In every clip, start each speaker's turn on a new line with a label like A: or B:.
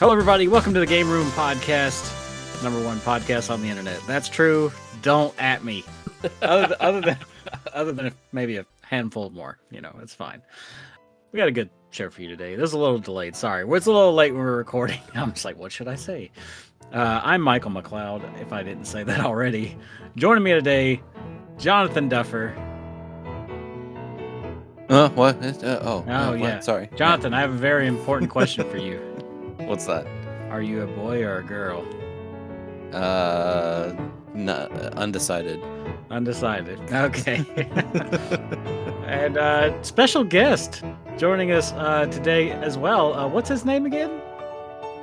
A: Hello, everybody. Welcome to the Gameroom podcast, #1 podcast on the internet. That's true. Don't at me. Other than maybe a handful more, it's fine. We got a good show for you today. This is a little delayed. Sorry, it's a little late when we're recording. I'm just like, what should I say? I'm Michael McLeod. If I didn't say that already, joining me today, Jonathan Duffer.
B: What?
A: Yeah.
B: What? Sorry,
A: Jonathan. I have a very important question for you.
B: What's that?
A: Are you a boy or a girl?
B: Undecided.
A: Undecided. Okay. And special guest joining us today as well. What's his name again?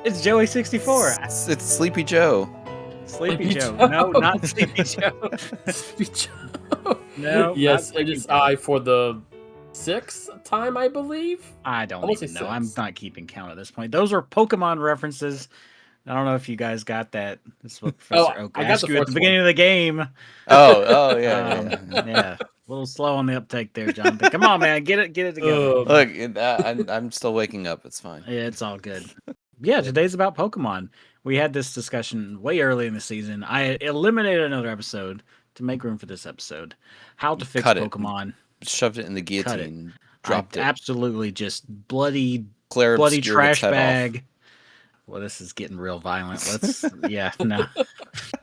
A: It's Joey64.
B: It's Sleepy Joe.
A: Sleepy Joe. No, not Sleepy Joe.
C: Sleepy Joe.
A: No.
C: Yes, it is I for the 6th time, I believe.
A: I don't even know. I'm not keeping count at this point. Those are Pokemon references. I don't know if you guys got that. This is what Professor Oak asked you at the beginning of the game.
B: Oh, yeah.
A: Yeah. A little slow on the uptake there, Jonathan. Come on, man. Get it together.
B: Look, I'm still waking up. It's fine.
A: Yeah, it's all good. Yeah, today's about Pokemon. We had this discussion way early in the season. I eliminated another episode to make room for this episode. How to fix Pokemon.
B: Shoved it in the guillotine. Dropped it.
A: Absolutely just bloody
B: Claire
A: trash bag. Well, this is getting real violent. No.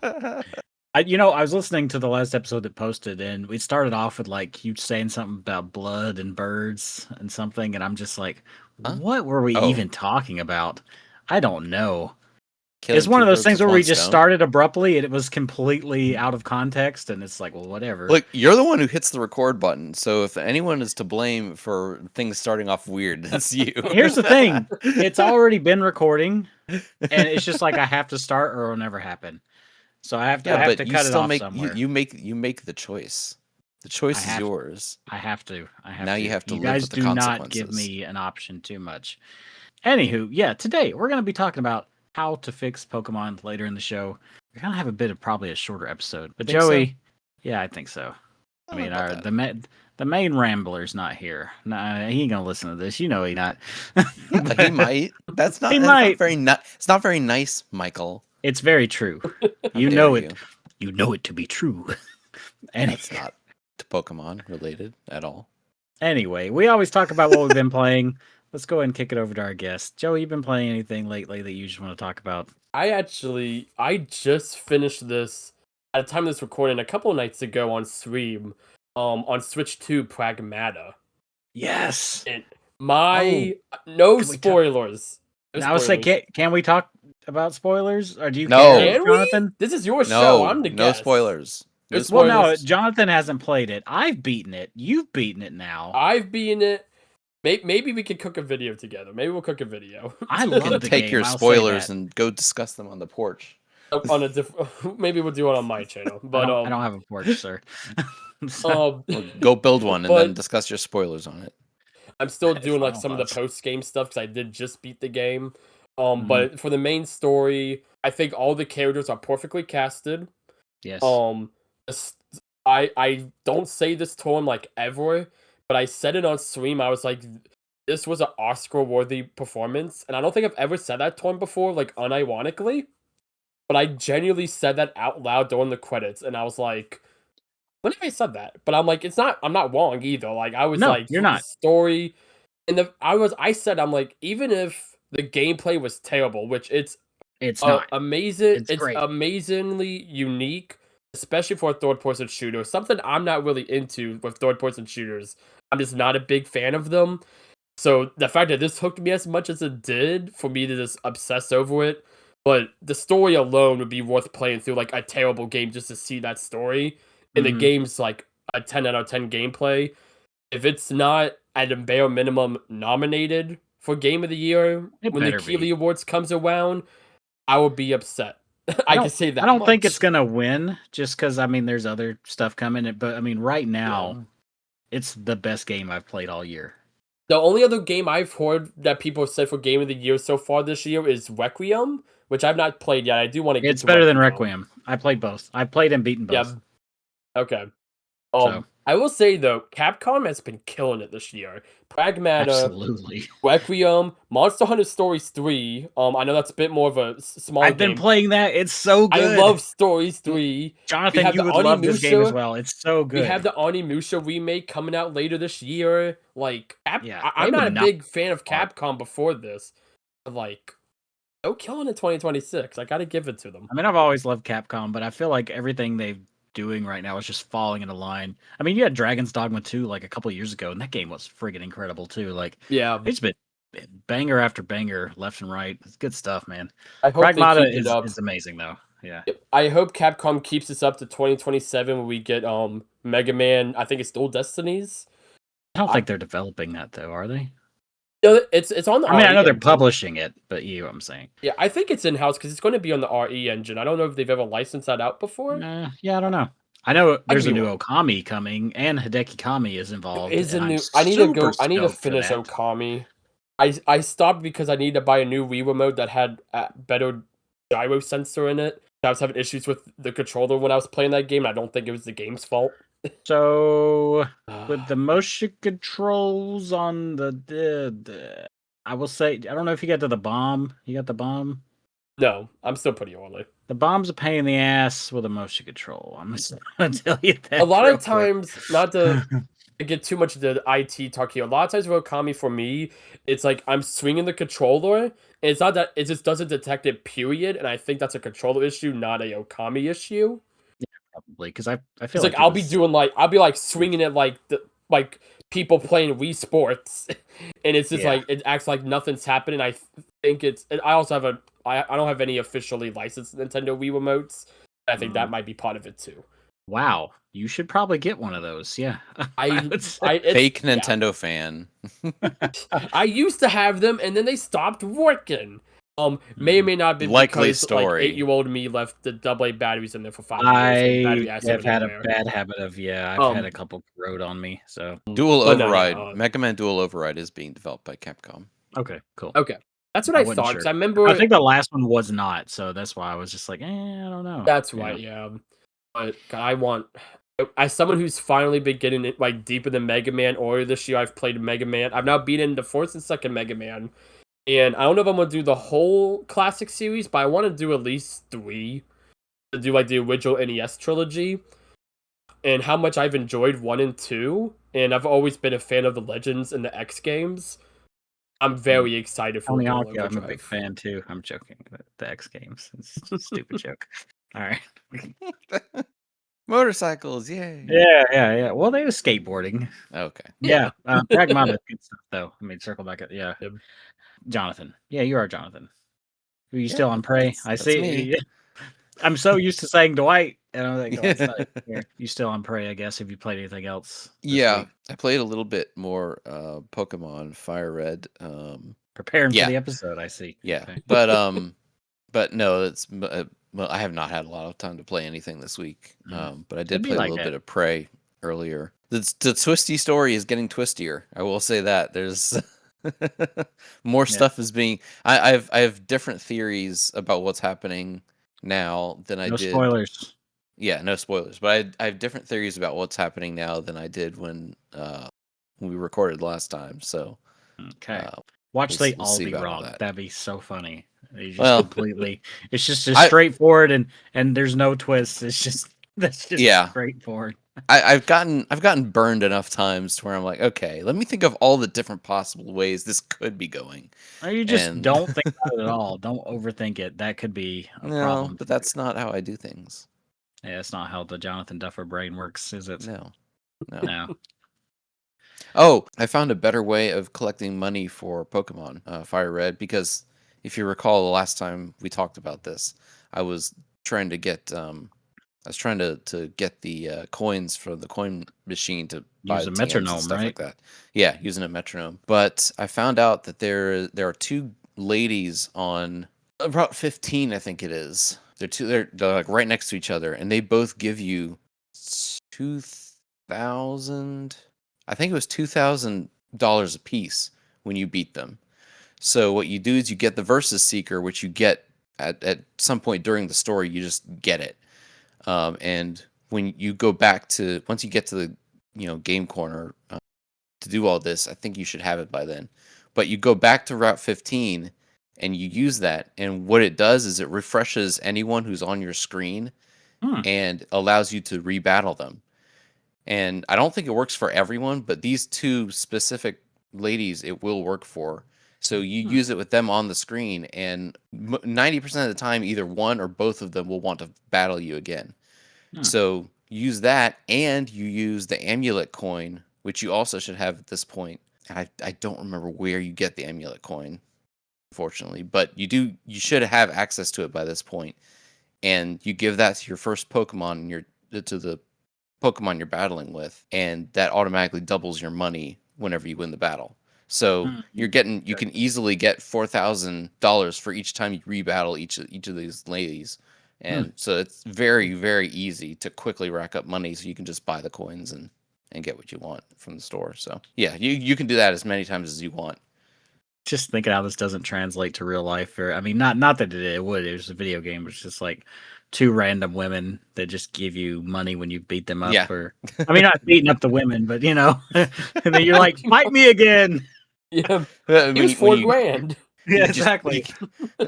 A: I was listening to the last episode that posted, and we started off with like you saying something about blood and birds and something, and I'm just like, what were we even talking about? I don't know. It's one of those things where we just started abruptly and it was completely out of context, and it's like, well, whatever.
B: Look, you're the one who hits the record button, so if anyone is to blame for things starting off weird, it's you.
A: Here's the thing. It's already been recording, and it's just like I have to start or it'll never happen. So I have to cut it off somewhere.
B: You make the choice. The choice is yours.
A: I have to.
B: You have to
A: you
B: live
A: guys
B: with the
A: do
B: consequences.
A: not give me an option too much. Anywho, yeah, today we're going to be talking about how to fix Pokemon later in the show. We're going to have a bit of probably a shorter episode. But Joey, so? Yeah, I think so. I mean, the main Rambler's not here. Nah, he ain't going to listen to this. He not.
B: He might. It's not very nice, Michael.
A: It's very true. You know it. You know it to be true.
B: And it's not to Pokemon related at all.
A: Anyway, we always talk about what we've been playing. Let's go ahead and kick it over to our guest. Joey, you been playing anything lately that you just want to talk about?
C: I just finished this at the time of this recording a couple of nights ago on stream, on Switch 2 Pragmata.
A: Yes.
C: No spoilers.
A: I would say, can we talk about spoilers? Or do you care, Jonathan?
C: This is your show. I'm the guest.
B: No spoilers.
A: Well, no, Jonathan hasn't played it. I've beaten it. You've beaten it now.
C: I've beaten it. Maybe we could cook a video together. Maybe we'll cook a video.
A: I love the game.
B: Take your spoilers and go discuss them on the porch.
C: On a maybe we'll do it on my channel. But
A: I don't have a porch, sir.
B: Go build one and then discuss your spoilers on it.
C: I'm still doing like some of the post game stuff because I did just beat the game. But for the main story, I think all the characters are perfectly casted.
A: Yes.
C: I don't say this to him like ever. But I said it on stream, I was like, this was an Oscar-worthy performance. And I don't think I've ever said that to him before, like, unironically. But I genuinely said that out loud during the credits. And I was like, when have I said that? But I'm like, I'm not wrong either. Like, I was
A: you're not.
C: Story. And I said, I'm like, even if the gameplay was terrible, which it's
A: not
C: amazing. It's
A: great.
C: Amazingly unique. Especially for a third-person shooter. Something I'm not really into with third-person shooters. I'm just not a big fan of them. So the fact that this hooked me as much as it did, for me to just obsess over it, but the story alone would be worth playing through like a terrible game just to see that story. And the game's like a 10 out of 10 gameplay. If it's not at a bare minimum nominated for Game of the Year when the Keeley Awards comes around, I will be upset. I can say that.
A: I don't think it's gonna win just because there's other stuff coming. But right now, it's the best game I've played all year.
C: The only other game I've heard that people have said for Game of the Year so far this year is Requiem, which I've not played yet. I do want to get.
A: It's better than Requiem. I played both. I played and beaten both.
C: Yeah. Okay. I will say though, Capcom has been killing it this year. Pragmata,
A: Absolutely.
C: Requiem, Monster Hunter Stories 3. I know that's a bit more of a small
A: I've been
C: game.
A: playing that. It's so
C: I
A: good.
C: love Stories 3.
A: Jonathan,
C: have
A: you
C: the
A: would love this game as
C: Onimusha.
A: well. It's so good.
C: We have the Onimusha remake coming out later this year. Like,
A: Yeah,
C: I'm
A: they
C: not a
A: would not
C: big fan of
A: apart.
C: Capcom before this. But like, no killing in 2026. I gotta give it to them.
A: I mean, I've always loved Capcom, but I feel like everything they're doing right now is just falling into line. I mean, you had Dragon's Dogma 2 like a couple years ago, and that game was friggin' incredible too. Like,
C: Yeah,
A: it's been banger after banger, left and right. It's good stuff, man.
C: I hope they
A: Pragmata
C: keep it up.
A: is amazing though. Yeah.
C: I hope Capcom keeps this up to 2027 when we get Mega Man. I think it's still Destinies.
A: I don't think they're developing that though, are they?
C: No, it's on the.
A: I mean, I
C: RE
A: know they're
C: engine.
A: publishing it, but you know what I'm saying.
C: Yeah, I think it's in house because it's going to be on the RE engine. I don't know if they've ever licensed that out before.
A: Yeah, I don't know. I know there's a
C: be
A: new
C: wrong.
A: Okami coming, and Hideki Kami is involved.
C: Is a
A: and I'm
C: new. I need to go.
A: super
C: I need to
A: stoked for
C: finish
A: that.
C: Okami. I stopped because I need to buy a new Wii remote that had better gyro sensor in it. I was having issues with the controller when I was playing that game. And I don't think it was the game's fault.
A: So with the motion controls on the I will say, I don't know if you got to the bomb. You got the bomb?
C: No, I'm still pretty early.
A: The bomb's a pain in the ass with a motion control. I'm just gonna tell you that.
C: A lot
A: real
C: of times, not to get too much into IT talk here. A lot of times with Okami for me, it's like I'm swinging the controller, and it's not that it just doesn't detect it. Period. And I think that's a controller issue, not a Okami issue.
A: probably because I feel
C: It's
A: like
C: I'll be doing I'll be like swinging it like people playing Wii Sports, and it's just
A: Yeah.
C: like it acts like nothing's happening. I think it's. I also have I don't have any officially licensed Nintendo Wii remotes. I think that might be part of it too.
A: Wow, you should probably get one of those. Yeah,
C: It's
B: Fake Nintendo fan.
C: I used to have them, and then they stopped working. May or may not be
B: Likely
C: because
B: story.
C: like 8-year-old me left the AA batteries in there for 5 years.
A: I
C: Battery acid
A: have had a
C: everywhere.
A: bad habit of I've had a couple corrode on me. So
B: Dual
C: But no,
B: Override.
C: yeah,
B: Mega Man Dual Override is being developed by Capcom.
A: okay, cool.
C: Okay, that's what
A: I
C: I
A: wasn't
C: thought.
A: sure.
C: 'Cause I remember.
A: I think the last one was not, so that's why I was just like, I don't know.
C: That's right, yeah. But I want, as someone who's finally been getting it like deep in the Mega Man order this year, I've played Mega Man. I've now beaten the first and second Mega Man, and I don't know if I'm gonna do the whole classic series, but I want to do at least 3 to do like the original NES trilogy, and how much I've enjoyed 1 and 2, and I've always been a fan of the Legends and the X games. I'm very excited for
A: Tony
C: Dual
A: Hawk, I'm a big
C: Overdrive.
A: fan too. I'm joking. The X Games. It's a stupid joke. All right.
B: Motorcycles, yay!
A: Yeah. Well, they was skateboarding.
B: Okay.
A: Yeah. Pragmata, good stuff though. I mean, circle back. Yeah.
C: Yep.
A: Jonathan. Yeah, you are Jonathan. Are you
B: Yeah,
A: still on Prey? I
B: that's
A: see.
B: me.
A: I'm so used to saying Dwight, and I'm like, oh, it's not here. You still on Prey? I guess. Have you played anything else?
B: Yeah,
A: week?
B: I played a little bit more Pokemon Fire Red.
A: Preparing
B: yeah.
A: for the episode. I see.
B: Yeah,
A: Okay.
B: but no, it's well, I have not had a lot of time to play anything this week. But I did
A: be
B: play a
A: like
B: little
A: that.
B: bit of Prey earlier. The twisty story is getting twistier. I will say that there's more stuff is being. I have different theories about what's happening now than I
A: No
B: did.
A: spoilers.
B: Yeah, no spoilers. But I have different theories about what's happening now than I did when we recorded last time. So
A: Okay. Watch
B: we'll
A: they all
B: see
A: be
B: about all
A: wrong.
B: that.
A: That'd be so funny. They just
B: Well,
A: completely. It's just as straightforward, and there's no twist. It's just straightforward.
B: I've gotten burned enough times to where I'm like, okay, let me think of all the different possible ways this could be going.
A: Or you just don't think about it at all. Don't overthink it. That could be a problem.
B: But that's not how I do things.
A: Yeah, it's not how the Jonathan Duffer brain works, is it?
B: No. Oh, I found a better way of collecting money for Pokemon Fire Red, because if you recall the last time we talked about this, I was trying to get to get the coins for the coin machine to buy
A: use a
B: TMs
A: metronome,
B: and stuff
A: right?
B: like that. Yeah, using a metronome. But I found out that there are 2 ladies on Route 15, I think it is. They're like right next to each other, and they both give you 2,000. I think it was $2,000 a piece when you beat them. So what you do is you get the Versus Seeker, which you get at some point during the story. You just get it, and when you go back to once you get to Game Corner to do all this, I think you should have it by then. But you go back to Route 15 and you use that, and what it does is it refreshes anyone who's on your screen and allows you to rebattle them. And I don't think it works for everyone, but these two specific ladies it will work for. So you use it with them on the screen, and 90% of the time, either one or both of them will want to battle you again. So use that, and you use the amulet coin, which you also should have at this point. I don't remember where you get the amulet coin, unfortunately, but you should have access to it by this point. And you give that to your first Pokemon, to the Pokemon you're battling with, and that automatically doubles your money whenever you win the battle. So you can easily get $4,000 for each time you rebattle each of these ladies. And so it's very, very easy to quickly rack up money, so you can just buy the coins and get what you want from the store. So yeah, you can do that as many times as you want.
A: Just thinking how this doesn't translate to real life, or I mean, not that it would. It was a video game. It's just like two random women that just give you money when you beat them up.
B: Yeah.
A: Or I mean, not beating up the women, but and then you're like, fight me again.
C: Yeah,
B: Here's
C: $4,000.
A: Yeah, exactly.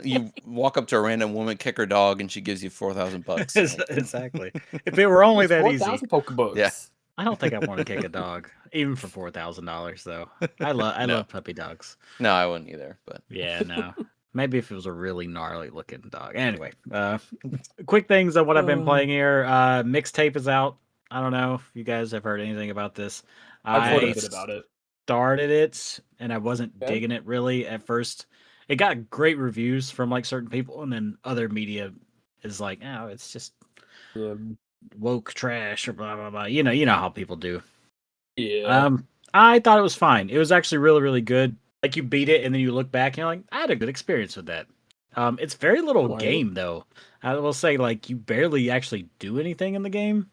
B: You walk up to a random woman, kick her dog, and she gives you $4,000.
A: Exactly. If it were only that easy.
C: 4,000 Pokebooks.
B: Yeah.
A: I don't think I want to kick a dog, even for $4,000 though. I love puppy dogs.
B: No, I wouldn't either. But
A: yeah, no. Maybe if it was a really gnarly looking dog. Anyway, quick things on what I've been playing here. Mixtape is out. I don't know if you guys have heard anything about this.
C: I've heard a bit about it.
A: Started it, and I wasn't digging it really at first. It got great reviews from like certain people, and then other media is like, oh, it's just woke trash or blah blah blah. You know how people do.
C: Yeah.
A: I thought it was fine. It was actually really, really good. Like you beat it and then you look back and you're like, I had a good experience with that. It's very little game though. I will say, like, you barely actually do anything in the game.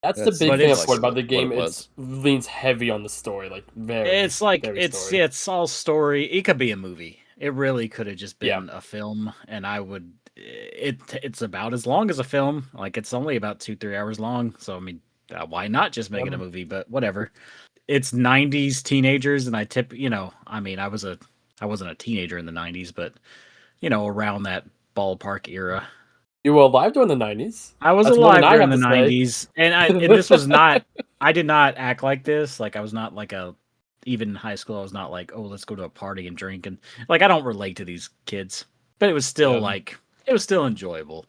C: That's the big thing
A: it's-
C: about the game. It leans heavy on the story, like very.
A: It's like
C: very
A: it's
C: story.
A: it's all story. It could be a movie. It really could have just been a film, and I would. It's about as long as a film. Like it's only about 2-3 hours long. So I mean, why not just make it a movie? But whatever. It's 90s teenagers, and I mean, I wasn't a teenager in the 90s, but around that ballpark era.
C: You were alive during the 90s.
A: I was alive during the 90s, and this was not. I did not act like this. Like I was not like even in high school, I was not like, oh, let's go to a party and drink, and like I don't relate to these kids, but it was still it was still enjoyable.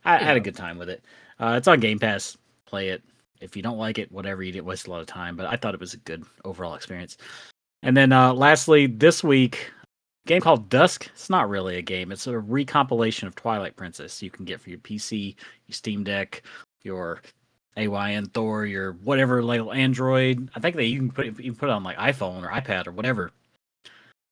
A: I had a good time with it. It's on Game Pass. Play it. If you don't like it, whatever, you didn't waste a lot of time. But I thought it was a good overall experience. And then lastly, this week, a game called Dusk. It's not really a game. It's a recompilation of Twilight Princess. You can get for your PC, your Steam Deck, your AYN Thor, your whatever little Android. I think you can put it on like iPhone or iPad or whatever.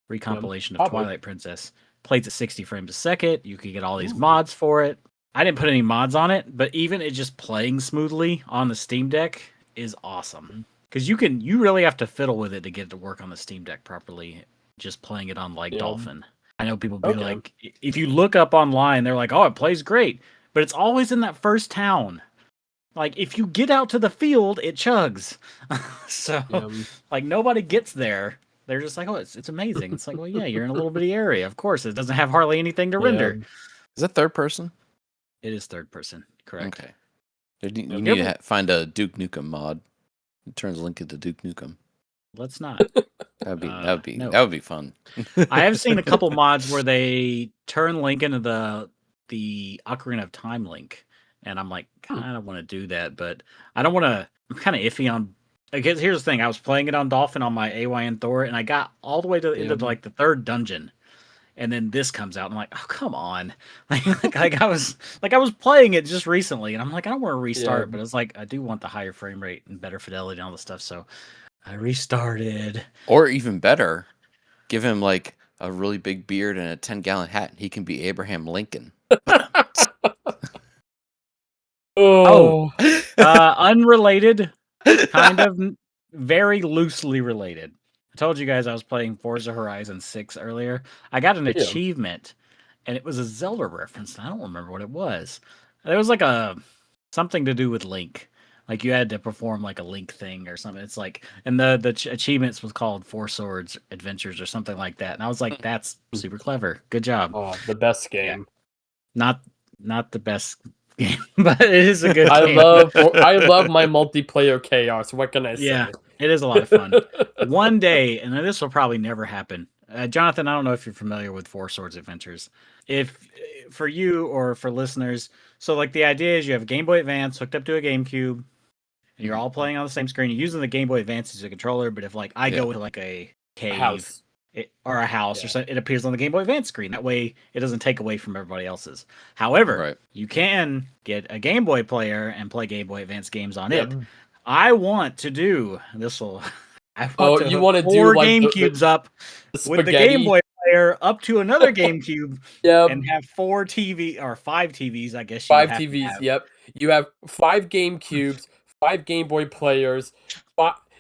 A: Recompilation of Twilight Princess. Plays at 60 frames a second. You can get all these mods for it. I didn't put any mods on it, but even it just playing smoothly on the Steam Deck is awesome. Because you really have to fiddle with it to get it to work on the Steam Deck properly. Just playing it on like Dolphin. I know people be like, if you look up online, they're like, oh, it plays great, but it's always in that first town. Like if you get out to the field, it chugs. So like nobody gets there. They're just like, oh, it's amazing. It's like, well, yeah, you're in a little bitty area. Of course, it doesn't have hardly anything to render.
B: Is that third person?
A: It is third person, correct?
B: Okay. You need to find a Duke Nukem mod. It turns Link into Duke Nukem.
A: Let's not.
B: That would be fun.
A: I have seen a couple mods where they turn Link into the Ocarina of Time Link, and I'm like, God, I don't want to do that, but I don't want to. I'm kind of iffy on. I guess here's the thing: I was playing it on Dolphin on my AYN Thor, and I got all the way to the end of like the third dungeon. And then this comes out, and I'm like, oh, come on. Like I was playing it just recently, and I'm like, I don't want to restart, but it's like, I do want the higher frame rate and better fidelity and all this stuff, so I restarted.
B: Or even better, give him like a really big beard and a 10-gallon hat, and he can be Abraham Lincoln.
A: Unrelated, kind of very loosely related. I told you guys I was playing Forza Horizon 6 earlier. I got an achievement, and it was a Zelda reference. I don't remember what it was. It was like something to do with Link. Like you had to perform like a Link thing or something. It's like, and the achievements was called Four Swords Adventures or something like that. And I was like, that's super clever. Good job.
C: Oh, the best
A: Yeah.
C: game.
A: Not the best game, but it is a good
C: I
A: game.
C: love my multiplayer chaos. What can I say?
A: Yeah, it is a lot of fun. One day, and this will probably never happen. Jonathan, I don't know if you're familiar with Four Swords Adventures. If for you or for listeners, so like the idea is you have a Game Boy Advance hooked up to a GameCube, and you're all playing on the same screen. You're using the Game Boy Advance as a controller, but if like I go into like a cave
C: House.
A: or a house or something, it appears on the Game Boy Advance screen. That way, it doesn't take away from everybody else's. However, you can get a Game Boy player and play Game Boy Advance games on it. I want to do this. You want to do four GameCubes up with the Game Boy player up to another GameCube, and have 4 TV or 5 TVs. I guess
C: 5 TVs. Yep, you have 5 GameCubes, 5 Game Boy players.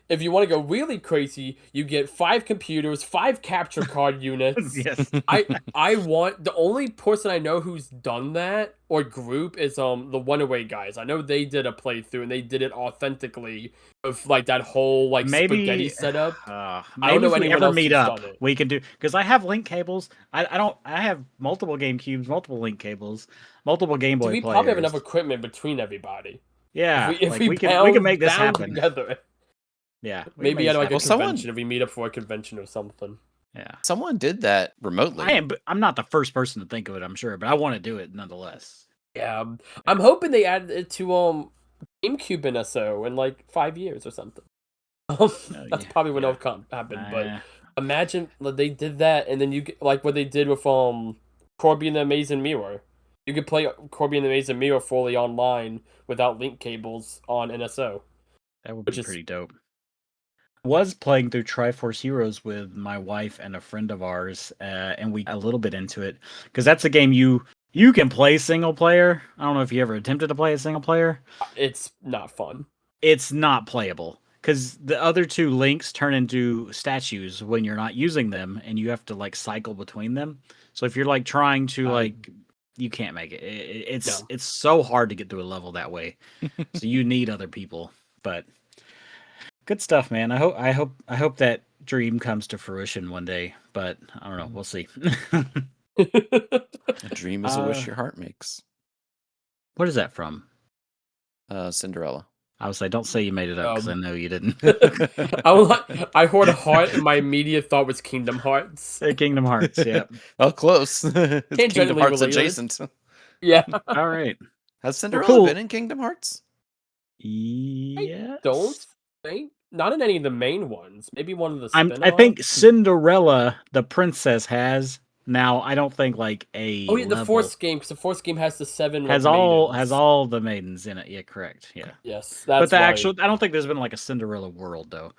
C: If you want to go really crazy, you get 5 computers, 5 capture card units.
A: Yes.
C: I want, the only person I know who's done that or group is the One Away guys. I know they did a playthrough and they did it authentically with like that whole like spaghetti setup.
A: I
C: don't know
A: if we
C: anyone
A: ever
C: else
A: meet
C: who's
A: up,
C: done it.
A: we can do, because I have link cables. I have multiple GameCubes, multiple link cables, multiple Game Boy
C: we
A: players.
C: probably have enough equipment between everybody.
A: Yeah,
C: if we
A: can make this happen
C: together.
A: Yeah,
C: maybe at like a convention if we meet up for a convention or something.
A: Yeah,
B: someone did that remotely.
A: I'm not the first person to think of it, I'm sure, but I want to do it nonetheless.
C: Yeah, I'm hoping they add it to GameCube and SO in like 5 years or something. That's probably when it'll happen. But imagine they did that, and then you get like what they did with Corby and the Amazing Mirror. You could play Corby and the Amazing Mirror fully online without link cables on NSO.
A: That would be pretty dope. Was playing through Triforce Heroes with my wife and a friend of ours, and we got a little bit into it because that's a game you can play single player. I don't know if you ever attempted to play a single player.
C: It's not fun.
A: It's not playable because the other 2 links turn into statues when you're not using them, and you have to like cycle between them. So if you're like trying to you can't make it. It's so hard to get through a level that way. So you need other people, but. Good stuff, man. I hope that dream comes to fruition one day, but I don't know. We'll see.
B: A dream is a wish your heart makes.
A: What is that from?
B: Cinderella.
A: I would say, don't say you made it up because I know you didn't.
C: I heard a heart, and my immediate thought was Kingdom Hearts.
A: Kingdom Hearts, yeah.
B: Oh, close. It's Kingdom Hearts adjacent.
C: Yeah.
A: All right.
B: Has Cinderella been in Kingdom Hearts?
A: Yeah.
C: Don't think not in any of the main ones. Maybe one of the spin-offs.
A: I think Cinderella, the princess, has. Now I don't think like a.
C: Oh yeah, the fourth game, because the fourth game has the 7
A: has all the maidens in it. Yeah, correct. Yeah.
C: Yes,
A: that's. But actual, I don't think there's been like a Cinderella world though.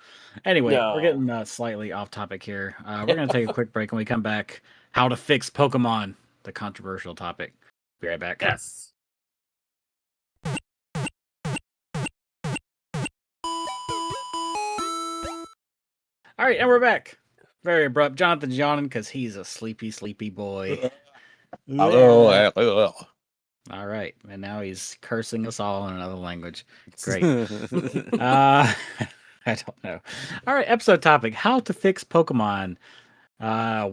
A: Anyway, we're getting slightly off topic here. We're gonna take a quick break, and we come back. How to fix Pokemon, the controversial topic. Be right back.
C: Yes.
A: All right, and we're back. Very abrupt. Jonathan's yawning because he's a sleepy boy. All right, and now he's cursing us all in another language. Great. I don't know. All right, episode topic: how to fix Pokemon.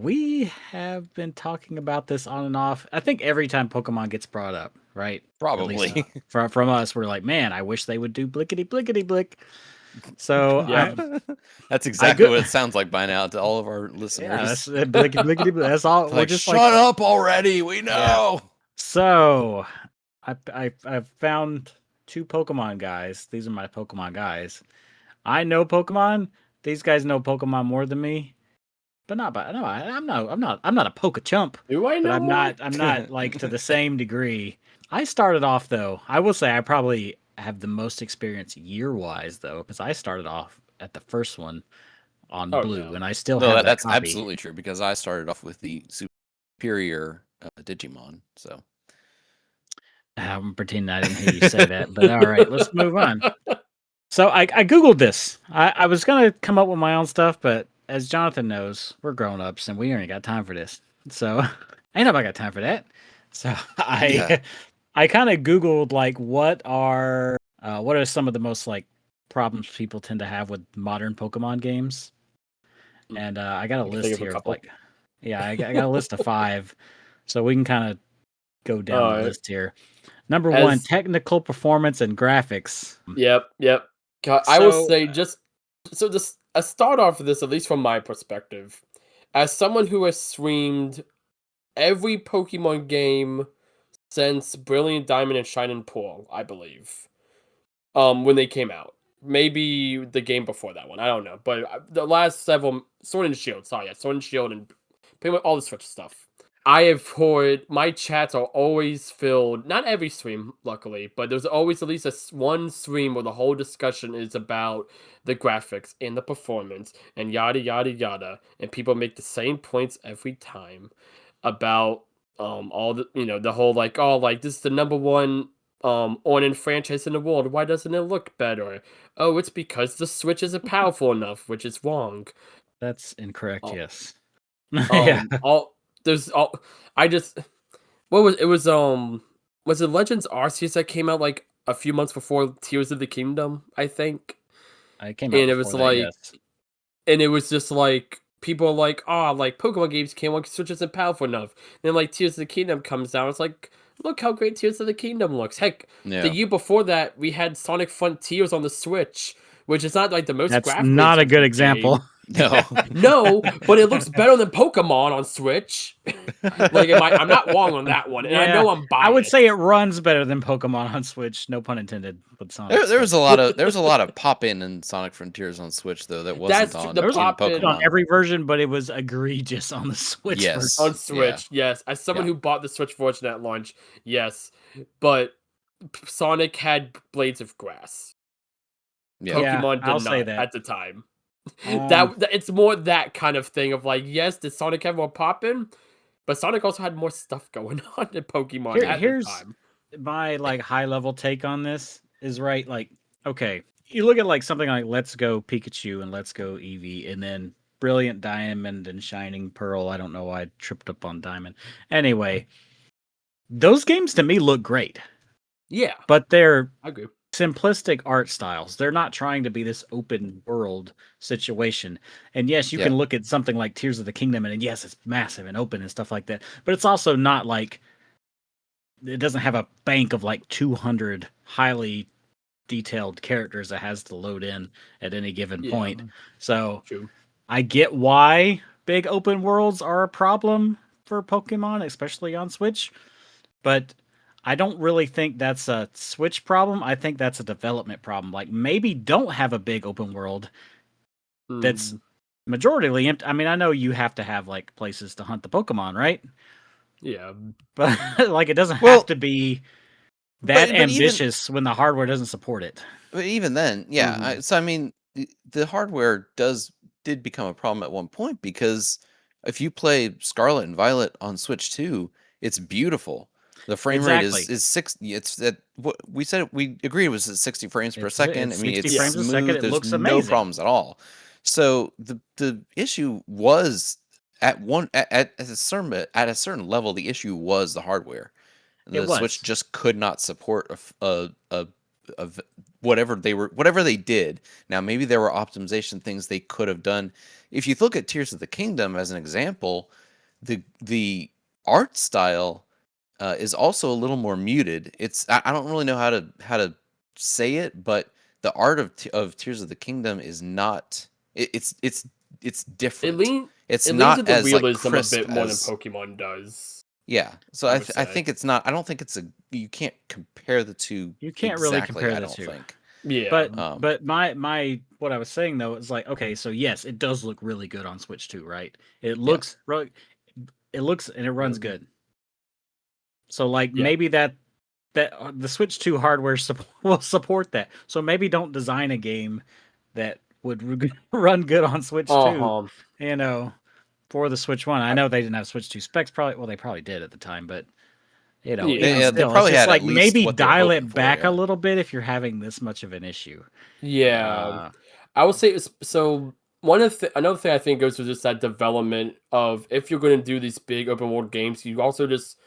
A: We have been talking about this on and off. I think every time Pokemon gets brought up, right?
B: Probably.
A: Least, from us, we're like, man, I wish they would do blickety blickety blick. So
B: that's exactly what it sounds like by now to all of our listeners.
A: Yeah, that's blickety. That's all.
B: We're just shut up already. We know.
A: Yeah. So I've found 2 Pokemon guys. These are my Pokemon guys. I know Pokemon. These guys know Pokemon more than me, but not by. No, I'm not a Poke-chump.
C: Do I know?
A: But I'm not like to the same degree. I started off though. I will say I probably have the most experience year-wise though, because I started off at the first one on Blue, and I still have
B: that's
A: copy.
B: Absolutely true, because I started off with the superior Digimon. So
A: I'm pretending I didn't hear you say that, but all right, let's move on. So I googled this. I was gonna come up with my own stuff, but as Jonathan knows, we're grown-ups and we ain't got time for this. So ain't nobody got time for that. So I kind of googled like what are What are some of the most like problems people tend to have with modern Pokemon games? And I got a
C: I can think
A: list
C: of a
A: here of
C: couple.
A: like, yeah, I got a list of 5, so we can kind of go down the
C: Alright.
A: list here. Number 1,
C: As
A: technical performance and graphics.
C: Yep. I will
A: So
C: say just a start off of this, at least from my perspective, as someone who has streamed every Pokemon game since Brilliant Diamond and Shine and Pearl, I believe, when they came out. Maybe the game before that one, I don't know. But the last several Sword and Shield, sorry, yeah, Sword and Shield and pretty much all the Switch stuff. I have heard my chats are always filled, not every stream, luckily, but there's always at least one stream where the whole discussion is about the graphics and the performance and yada yada yada, and people make the same points every time about all the the whole like, oh, like this is the number one on franchise in the world. Why doesn't it look better? Oh, it's because the Switch isn't powerful enough, which is wrong.
A: that's incorrect.
C: Oh,
A: Yes. Yeah.
C: all there's all I just what was it was it Legends Arceus that came out like a few months before Tears of the Kingdom, I think.
A: I came out
C: And it was
A: before that.
C: like
A: Yes.
C: and it was just like people are like, oh, like Pokemon games can't work, Switch isn't powerful enough. Then like Tears of the Kingdom comes out, it's like, look how great Tears of the Kingdom looks. Heck, the
B: Yeah.
C: year before that we had Sonic Frontiers on the Switch, which is not like the most
A: That's
C: graphically
A: not a good
C: intensive
A: example.
C: game.
B: No.
C: No, but it looks better than Pokemon on Switch. Like, I'm not wrong on that one, and I
A: Yeah,
C: know I'm biased.
A: I would say it runs better than Pokemon on Switch. No pun intended with Sonic.
B: There was a lot of pop in Sonic Frontiers on Switch though that wasn't
C: That's
B: on
C: the
A: There was
B: in
C: pop-in
A: on
B: Pokemon.
A: every version, but it was egregious on the Switch version.
B: Yes.
C: on Switch. Yes, as someone
B: Yeah.
C: who bought the Switch version at launch, yes, but Sonic had Blades of Grass.
B: Yeah.
A: Yeah,
C: Pokemon
A: I'll
C: did
A: say
C: not
A: that.
C: at the time.
A: Um,
C: It's more that kind of thing of like, yes, did Sonic have more pop-in? But Sonic also had more stuff going on in Pokemon at the
A: here's
C: time.
A: my like high level take on this is right. Like, okay, you look at like something like Let's Go Pikachu and Let's Go Eevee, and then Brilliant Diamond and Shining Pearl. I don't know why I tripped up on Diamond. Anyway, those games to me look great,
C: Yeah,
A: but they're
C: I agree.
A: simplistic art styles. They're not trying to be this open world situation. And yes, you
B: Yeah.
A: can look at something like Tears of the Kingdom and yes, it's massive and open and stuff like that. But it's also not like it doesn't have a bank of like 200 highly detailed characters that has to load in at any given
C: Yeah,
A: point. So
C: true.
A: I get why big open worlds are a problem for Pokemon, especially on Switch, but I don't really think that's a Switch problem. I think that's a development problem. Like maybe don't have a big open world that's
C: Mm,
A: majoritarily empty. I mean, I know you have to have like places to hunt the Pokemon, right?
C: yeah,
A: But like it doesn't
B: Well,
A: have to be that
B: but even
A: ambitious when the hardware doesn't support it.
B: but even then, yeah.
C: Mhm.
B: So I mean, the hardware did become a problem at one point because if you play Scarlet and Violet on Switch 2, it's beautiful. The frame rate
A: Exactly.
B: is 60. It's at what we said. We agreed it was at 60 frames per second. I
A: It's
B: mean,
A: 60
B: it's
A: frames a second.
B: smooth.
A: It
B: There's
A: looks
B: no
A: amazing.
B: problems at all. So the issue was at a certain level, the issue was the hardware.
A: It
B: The Switch
A: was.
B: just could not support a whatever they did. Now maybe there were optimization things they could have done. If you look at Tears of the Kingdom as an example, the art style is also a little more muted. I don't really know how to say it, but the art of Tears of the Kingdom is not it's
C: It
B: different. It's
C: it leans
B: not
C: into
B: as like
C: realism a
B: crisp
C: bit more than
B: as
C: Pokemon does.
B: yeah. So
C: I
B: I
C: would
B: I
C: say.
B: think it's not. I don't think it's a. You can't compare the two
A: You can't really
B: exactly.
A: compare
B: I
A: the
B: don't
A: two.
B: think.
C: Yeah,
A: But my what I was saying though is like, okay, so yes, it does look really good on Switch 2, right? It
B: Yeah.
A: looks it looks and it runs
C: Mhm.
A: good. So like
C: Yeah.
A: maybe that the Switch 2 hardware will support that. So maybe don't design a game that would run good on Switch 2,
C: Uh-huh.
A: you know, for the Switch 1. I
C: I,
A: know they didn't have Switch 2 specs probably, well they probably did at the time, but you know, even
C: yeah.
B: They
A: still, it's
B: probably
A: just
B: had at
A: like
B: least
A: maybe
B: what they were
A: dial
B: hoping
A: it
B: for.
A: back a
B: Yeah.
A: little bit if you're having this much of an issue.
C: Yeah. I would say so another thing I think goes to just that development of if you're going to do these big open world games, you also just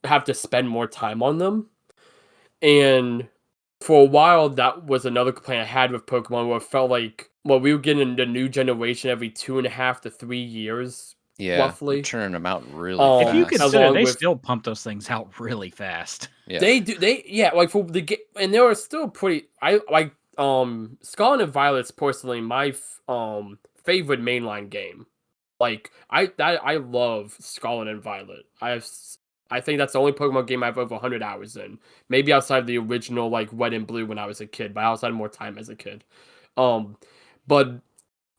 C: have to spend more time on them. And for a while, that was another complaint I had with Pokemon, where it felt like, well, we were getting a new generation every 2.5 to 3 years,
B: Yeah,
C: roughly.
B: churning them out really
A: If you
B: fast.
A: consider,
C: along
A: they
C: with
A: still pump those things out really fast.
B: Yeah,
C: they do, like for the game, and they were still pretty. I like Scarlet and Violet's personally my favorite mainline game. Like I love Scarlet and Violet. I think that's the only Pokemon game I have over 100 hours in. Maybe outside the original like Red and Blue when I was a kid, but I also had more time as a kid. But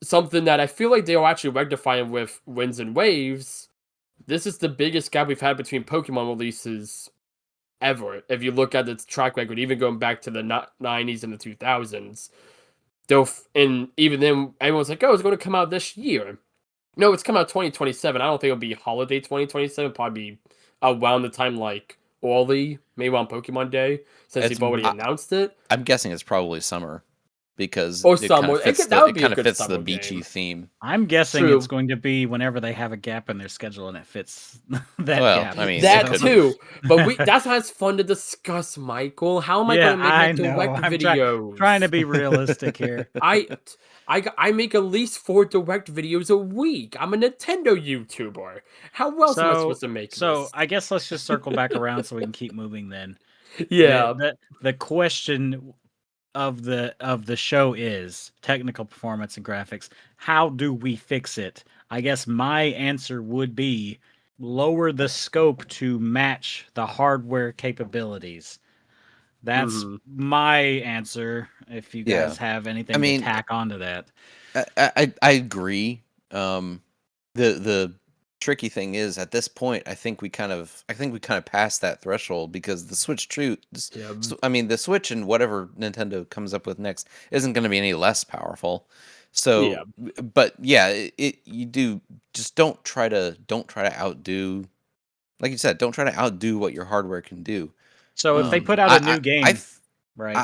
C: something that I feel like they are actually rectifying with Winds and Waves. This is the biggest gap we've had between Pokemon releases ever. If you look at its track record, even going back to the 90s and the 2000s, and even then, everyone's like, "Oh, it's going to come out this year." No, it's come out 2027. I don't think it'll be holiday 2027. Probably be around the time like early, maybe on Pokemon Day, since
B: It's
C: they've already announced it.
B: I'm guessing it's probably summer because
C: Or
B: it kind
C: summer.
B: of fits
C: That would
B: it
C: be a
B: kind of
C: good
B: fits the
C: summer
B: beachy
C: game.
B: theme.
A: I'm guessing
C: True.
A: it's going to be whenever they have a gap in their schedule and it fits that
B: Well,
A: gap.
B: I mean,
C: That
B: it could
C: too. But that's how it's fun to discuss, Michael. How am I
A: Yeah,
C: going to make
A: I
C: my
A: know.
C: direct
A: I'm
C: videos?
A: trying to be realistic here.
C: I make at least 4 direct videos a week. I'm a Nintendo YouTuber. How else am I supposed to make this?
A: I guess let's just circle back around so we can keep moving then.
C: Yeah.
A: The question of the show is technical performance and graphics. How do we fix it? I guess my answer would be lower the scope to match the hardware capabilities. That's
C: Mhm.
A: my answer. If you
B: Yeah.
A: guys have anything
B: I mean,
A: to tack onto that.
B: I agree. The tricky thing is at this point, I think we kind of passed that threshold because the Switch 2,
C: Yeah.
B: I mean, the Switch and whatever Nintendo comes up with next isn't going to be any less powerful. So,
C: Yeah.
B: but yeah, you do just don't try to outdo, like you said, don't try to outdo what your hardware can do.
A: So if they put out a new game, right?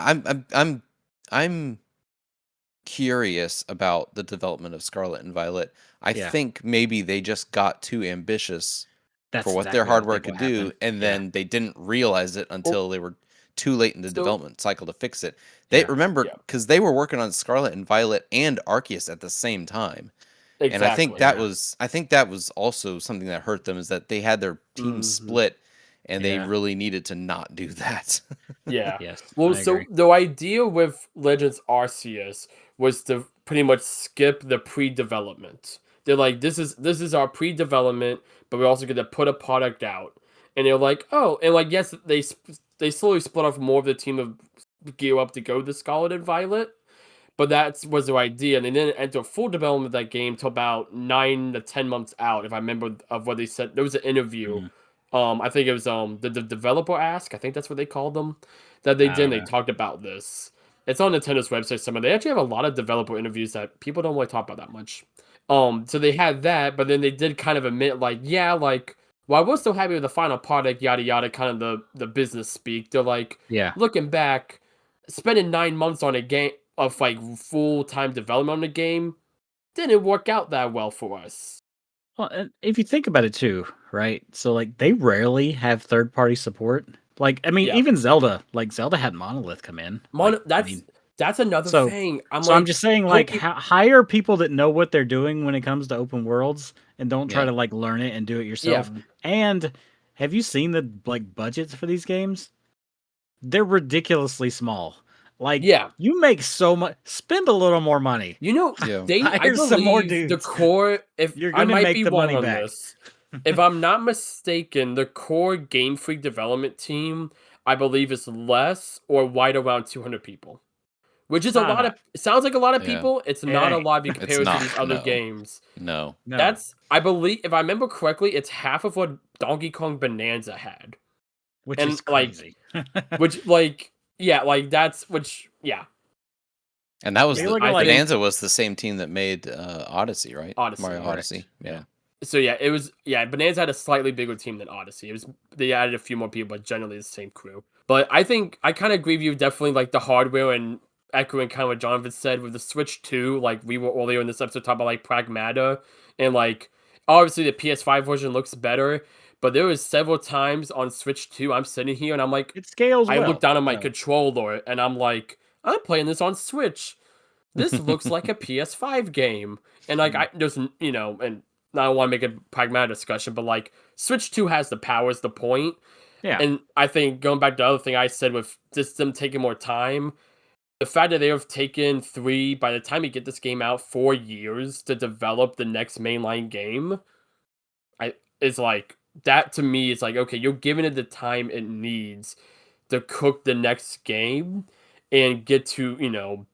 B: I'm curious about the development of Scarlet and Violet. I
A: Yeah.
B: think maybe they just got too ambitious
A: That's
B: for what
A: exactly
B: their
A: what I
B: hardware
A: think
B: could
A: will
B: do,
A: happen.
B: and
A: Yeah.
B: then they didn't realize it until they were too late in the
C: So-
B: development cycle to fix it. They
A: Yeah.
B: remember
C: Yeah.
B: because they were working on Scarlet and Violet and Arceus at the same time.
C: Exactly.
B: And
A: Yeah.
B: I think that was also something that hurt them is that they had their team
C: Mhm.
B: split and they
A: Yeah.
B: really needed to not do that.
C: Yeah.
A: Yes.
C: Well,
A: I
C: so
A: agree.
C: the idea with Legends Arceus was to pretty much skip the pre-development. They're like, this is our pre-development, but we're also going to put a product out. And they're like, oh, and like yes, they slowly split off more of the team of gear up to go to Scarlet and Violet, but that was their idea. And they didn't enter full development of that game till about 9 to 10 months out, if I remember of what they said. There was an interview. I think it was the developer ask. I think that's what they called them. That they
A: I
C: did.
A: don't
C: They
A: know.
C: talked about this. It's on Nintendo's website somewhere. They actually have a lot of developer interviews that people don't really talk about that much. So they had that, but then they did kind of admit, like, yeah, like, well, I was so happy with the final product, yada yada, kind of the business speak. They're like,
A: Yeah.
C: looking back, spending 9 months on a game of like full time development on the game didn't work out that well for us.
A: Well, and if you think about it too, right? So like they rarely have third party support. Like I mean,
C: Yeah.
A: even Zelda, like Zelda had Monolith come in.
C: That's another
A: so
C: thing. I'm
A: so
C: like,
A: I'm just saying, like,
C: Poke-
A: hire people that know what they're doing when it comes to open worlds, and don't try
B: Yeah.
A: to like learn it and do it
C: yeah,
A: yourself. And have you seen the like budgets for these games? They're ridiculously small. Like,
C: yeah.
A: you make so much. Spend a little more money.
C: You know,
B: Yeah.
C: I
A: Hire some more
C: believe the
A: dudes.
C: core. If
A: You're
C: I
A: gonna
C: might
A: make
C: be
A: the
C: wrong
A: money
C: on
A: back.
C: this, if I'm not mistaken, the core Game Freak development team, I believe, is less or right around 200 people, which is a lot of. Sounds like a lot of
B: Yeah.
C: people. It's
A: It
C: not a
A: ain't.
C: lot if you
B: It's
C: compare it to
B: not.
C: these other
B: No.
C: games.
B: No.
A: No.
C: That's, I believe, if I remember correctly, it's half of what Donkey Kong Bonanza had.
A: which
C: and,
A: is
C: like,
A: crazy.
C: Which, like, yeah, like that's yeah.
B: And that was
A: Yeah,
B: the
A: look at, like-
B: Bonanza was the same team that made Odyssey, right?
C: Odyssey,
B: Mario
C: correct.
B: Odyssey. Yeah.
C: So yeah, it was Bonanza had a slightly bigger team than Odyssey. It was they added a few more people, but generally the same crew. But I think I kind of agree with you. Definitely like the hardware and echoing kind of what Jonathan said with the Switch 2. Like we were earlier in this episode talking about like Pragmata and like obviously the PS5 version looks better, But there was several times on Switch 2, I'm sitting here and I'm like,
A: It scales
C: I
A: well.
C: look down at my
A: so.
C: controller and I'm like, I'm playing this on Switch. This looks like a PS5 game. And like, there's, and I don't want to make a pragmatic discussion, but like, Switch 2 has the power, is the point.
A: Yeah.
C: And I think going back to the other thing I said with just them taking more time, the fact that they have taken by the time you get this game out, 4 years to develop the next mainline game, is like, that to me is like, okay, you're giving it the time it needs to cook the next game and get to,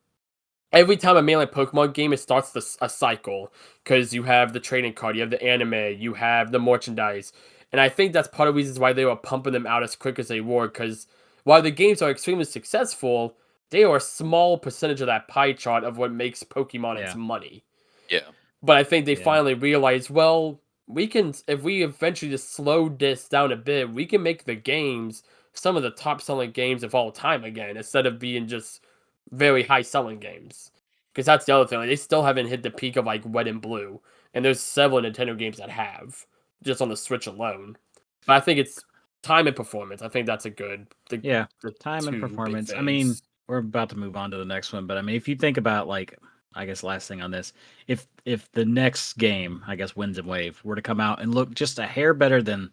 C: every time a mainline Pokemon game, it starts a cycle because you have the trading card, you have the anime, you have the merchandise. And I think that's part of the reasons why they were pumping them out as quick as they were, because while the games are extremely successful, they are a small percentage of that pie chart of what makes Pokemon its money.
B: Yeah.
C: But I think they finally realized, well, if we eventually just slow this down a bit, we can make the games some of the top selling games of all time again, instead of being just very high selling games. Because that's the other thing. Like, they still haven't hit the peak of like Red and Blue. And there's several Nintendo games that have, just on the Switch alone. But I think it's time and performance. I think that's a good
A: time and performance. I mean, we're about to move on to the next one, but I mean, if you think about, like, I guess last thing on this, if the next game, I guess Winds and Wave, were to come out and look just a hair better than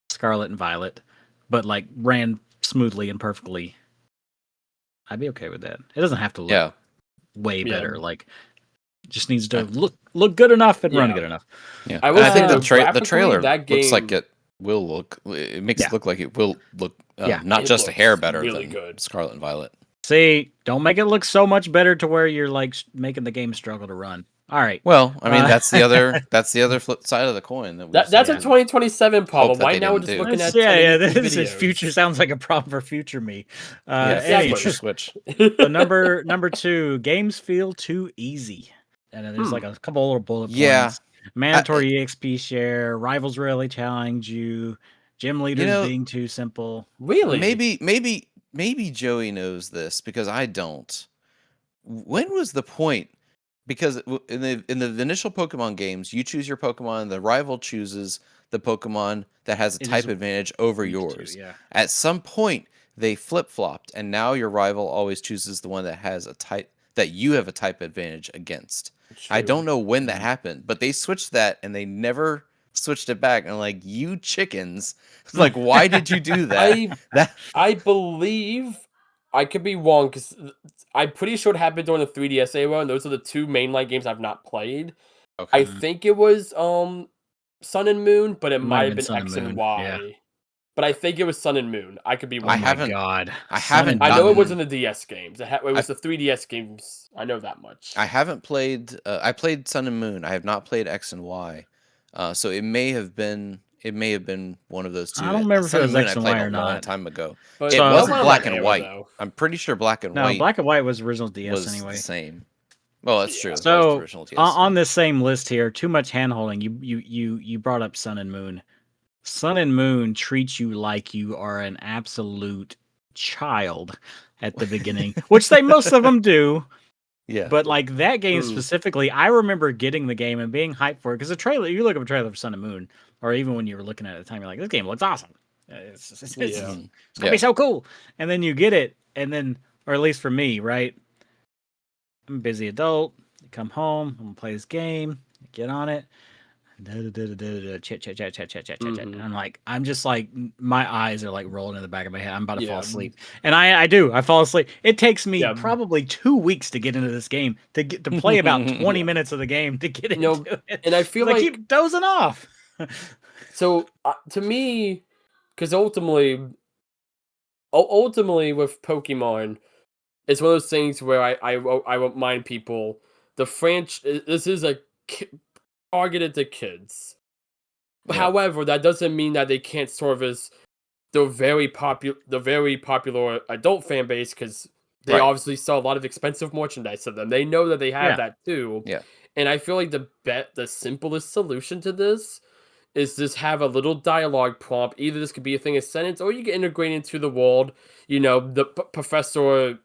A: Scarlet and Violet, but like ran smoothly and perfectly, I'd be okay with that. It doesn't have to look way better. Like, just needs to look good enough and run good enough.
B: Yeah, I think the trailer looks like it will look. It makes it look like it will look not just a hair better than good. Scarlet and Violet.
A: See, don't make it look so much better to where you're like making the game struggle to run. All right.
B: Well, I mean, that's the other flip side of the coin.
C: That's a 2027 problem. Right now, we're just looking at
A: this is future. Sounds like a problem for future me.
B: Future Switch.
A: So number 2, games feel too easy, and then there's like a couple little bullet points. Mandatory EXP share, rivals really challenge you, gym leaders being too simple.
C: Really?
B: Maybe Joey knows this because I don't. When was the point? Because in the initial Pokemon games, you choose your Pokemon, the rival chooses the Pokemon that has a type advantage over yours. At some point, they flip-flopped, and now your rival always chooses the one that has a type that you have a type advantage against. I don't know when that happened, but they switched that, and they never switched it back. And like, you chickens, like, why did you do that?
C: I believe, I could be wrong, because I'm pretty sure it happened during the 3DS era, and those are the 2 mainline games I've not played. Okay. I think it was Sun and Moon, but it might have been X and Y. Yeah. But I think it was Sun and Moon. I could be wrong.
B: I haven't.
C: I know it wasn't the DS games. It was the 3DS games. I know that much.
B: I haven't played. I played Sun and Moon. I have not played X and Y. So it may have been. It may have been one of those 2.
A: I don't remember if it was X and Y or not.
B: A long time ago.
C: But
B: it wasn't Black and White. Though. I'm pretty sure Black and White.
A: No, Black and White was original DS
B: was
A: anyway.
B: The same. Well, that's true.
A: So original DS. On this same list here, too much handholding. You brought up Sun and Moon. Sun and Moon treats you like you are an absolute child at the beginning, which most of them do.
B: Yeah.
A: But like that game specifically, I remember getting the game and being hyped for it, because the trailer, you look up a trailer for Sun and Moon, or even when you were looking at it at the time, you're like, this game looks awesome. It's gonna be so cool. And then you get it, and then, or at least for me, right? I'm a busy adult. I come home, I'm gonna play this game, get on it. Chat. I'm like, I'm just like, my eyes are like rolling in the back of my head. I'm about to fall asleep, and I fall asleep. It takes me probably 2 weeks to get into this game, to play about 20 minutes of the game to get into it.
C: And I feel like I
A: keep dozing off.
C: So to me, because ultimately with Pokemon, it's one of those things where I won't mind people. The franchise, this is a targeted to kids. Yeah. However, that doesn't mean that they can't service the very popular adult fan base, because they obviously sell a lot of expensive merchandise to them. They know that they have that too.
B: Yeah.
C: And I feel like the simplest solution to this is just have a little dialogue prompt. Either this could be a thing of sentence, or you can integrate into the world. The Professor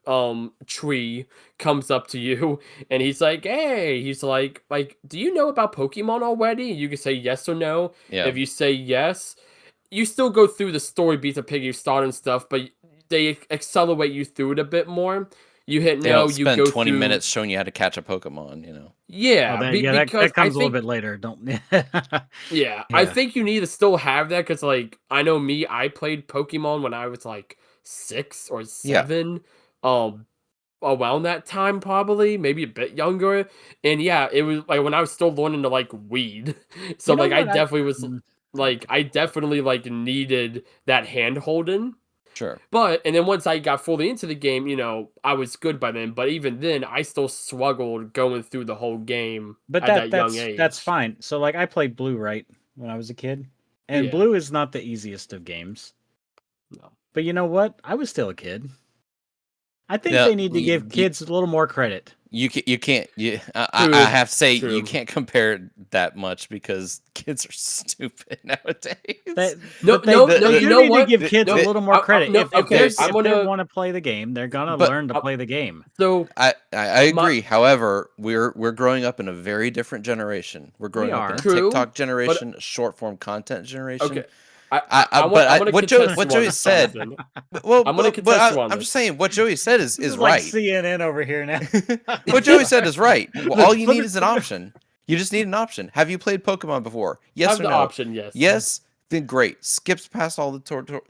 C: Tree comes up to you, and he's like, "Hey," he's like, "Do you know about Pokemon already?" You can say yes or no.
B: Yeah.
C: If you say yes, you still go through the story beats of Piggy Star and stuff, but they accelerate you through it a bit more. You hit
B: They don't
C: now, you
B: spend
C: go
B: 20
C: through.
B: minutes showing you how to catch a Pokemon.
A: Oh,
C: Yeah,
A: that
C: because I
A: comes a little
C: think
A: bit later. Don't.
C: yeah, I
A: Yeah.
C: think you need to still have that because, like, I know me, I played Pokemon when I was like 6 or
B: Yeah.
C: 7, um, around that time, probably maybe a bit younger, and yeah, it was like when I was still learning to like weed, so
A: You know
C: like I
A: what?
C: definitely was like I definitely like needed that hand holding.
B: Sure.
C: But and then once I got fully into the game, I was good by then. But even then, I still struggled going through the whole game
A: But
C: at that young
A: that's
C: age.
A: fine. So like I played Blue, right, when I was a kid. And
C: Yeah.
A: Blue is not the easiest of games.
C: No.
A: But you know what? I was still a kid. I think
B: Yeah.
A: they need to give kids a little more credit.
B: You can't. I
C: True.
B: have to say you
C: True.
B: can't compare it that much because kids are stupid nowadays.
C: No,
A: But they
C: no,
B: the-
C: no.
B: the-
C: You
A: do
C: know
A: need to
C: what?
A: give kids a
C: No,
A: little more credit.
C: no.
A: If
C: Okay,
B: there's-
A: they
C: I'm gonna.
A: want to play the game, they're gonna
B: But
A: learn to play the game.
C: So
B: I
C: my
B: agree. However, we're growing up in a very different generation. We're
A: We
B: growing up in a
A: are.
C: true,
B: TikTok
C: but
B: generation, a short form content generation.
C: okay. I'm
B: But
C: gonna
B: what
C: contest you on
B: Joey
C: this,
B: said.
C: Jonathan.
B: Well,
C: I'm gonna contest you on
B: I'm just
C: this.
B: saying what Joey said is
A: This is
B: is
A: like
B: right.
A: CNN over here now.
B: What Joey said is right. Well, all you
A: Let
B: need
A: me-
B: is an option. You just need an option. Have you played Pokemon before? Yes
C: Have
B: or
C: the
B: no?
C: option, yes.
B: Yes, then great. Skips past all the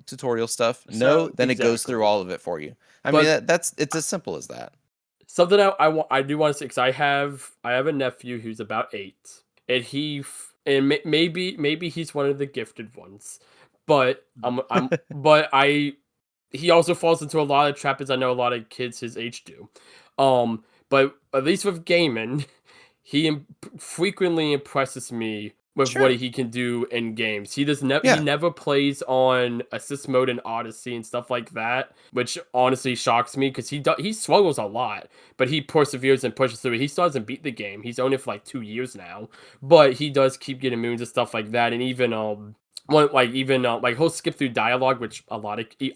B: tutorial stuff. No,
A: So
B: then it goes through
C: Exactly.
B: all of it for you. I mean,
C: But
B: it's as simple as that.
C: something I do want to say because I have a nephew who's about 8, and maybe he's one of the gifted ones, but but he also falls into a lot of traps I know a lot of kids his age do, but at least with gaming, frequently impresses me with what
B: Sure.
C: he can do in games. He
B: Yeah.
C: never plays on assist mode in Odyssey and stuff like that, which honestly shocks me because he struggles a lot, but he perseveres and pushes through it. He still hasn't beat the game. He's owned it for like 2 years now, but he does keep getting moons and stuff like that, and even like he'll skip through dialogue, which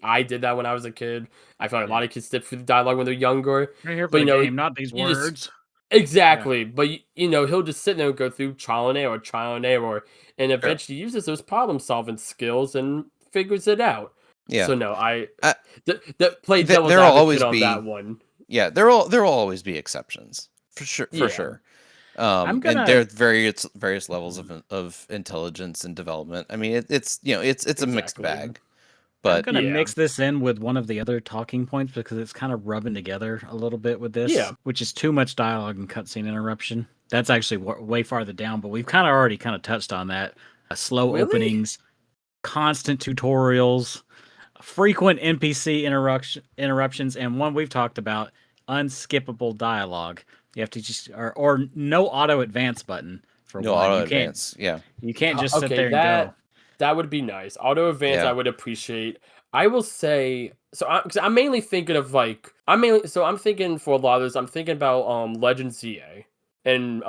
C: I did that when I was a kid. I feel like a lot of kids skip through the dialogue when they're younger,
A: We're here for
C: but
A: the game, not these
C: you just
A: words.
C: exactly. But he'll just sit there and go through trial and error, and
B: Sure.
C: eventually uses those problem solving skills and figures it out.
B: Yeah.
C: So no, I
B: Uh,
C: play devil's
B: There'll
C: advocate
B: always
C: on
B: be
C: that one.
B: yeah. There'll always be exceptions for sure. For
C: Yeah.
B: sure.
A: I'm
B: And
A: gonna
B: there are various levels of intelligence and development. I mean, it's a mixed
C: Exactly.
B: bag.
A: I'm
B: But
A: gonna
C: Yeah.
A: mix this in with one of the other talking points because it's kind of rubbing together a little bit with this,
C: Yeah.
A: which is too much dialogue and cutscene interruption. That's actually way farther down, but we've kind of already kind of touched on that. Slow
C: Really?
A: openings, constant tutorials, frequent NPC interruptions, and one we've talked about, unskippable dialogue. You have to just or no auto advance button for
B: no
A: one.
B: auto
A: You can't
B: advance. Yeah.
A: just sit
C: Okay,
A: there and go.
C: that would be nice. Auto advance,
B: Yeah.
C: I would appreciate. I will say so. Because I'm mainly thinking of I'm thinking for a lot of this. I'm thinking about Legend ZA and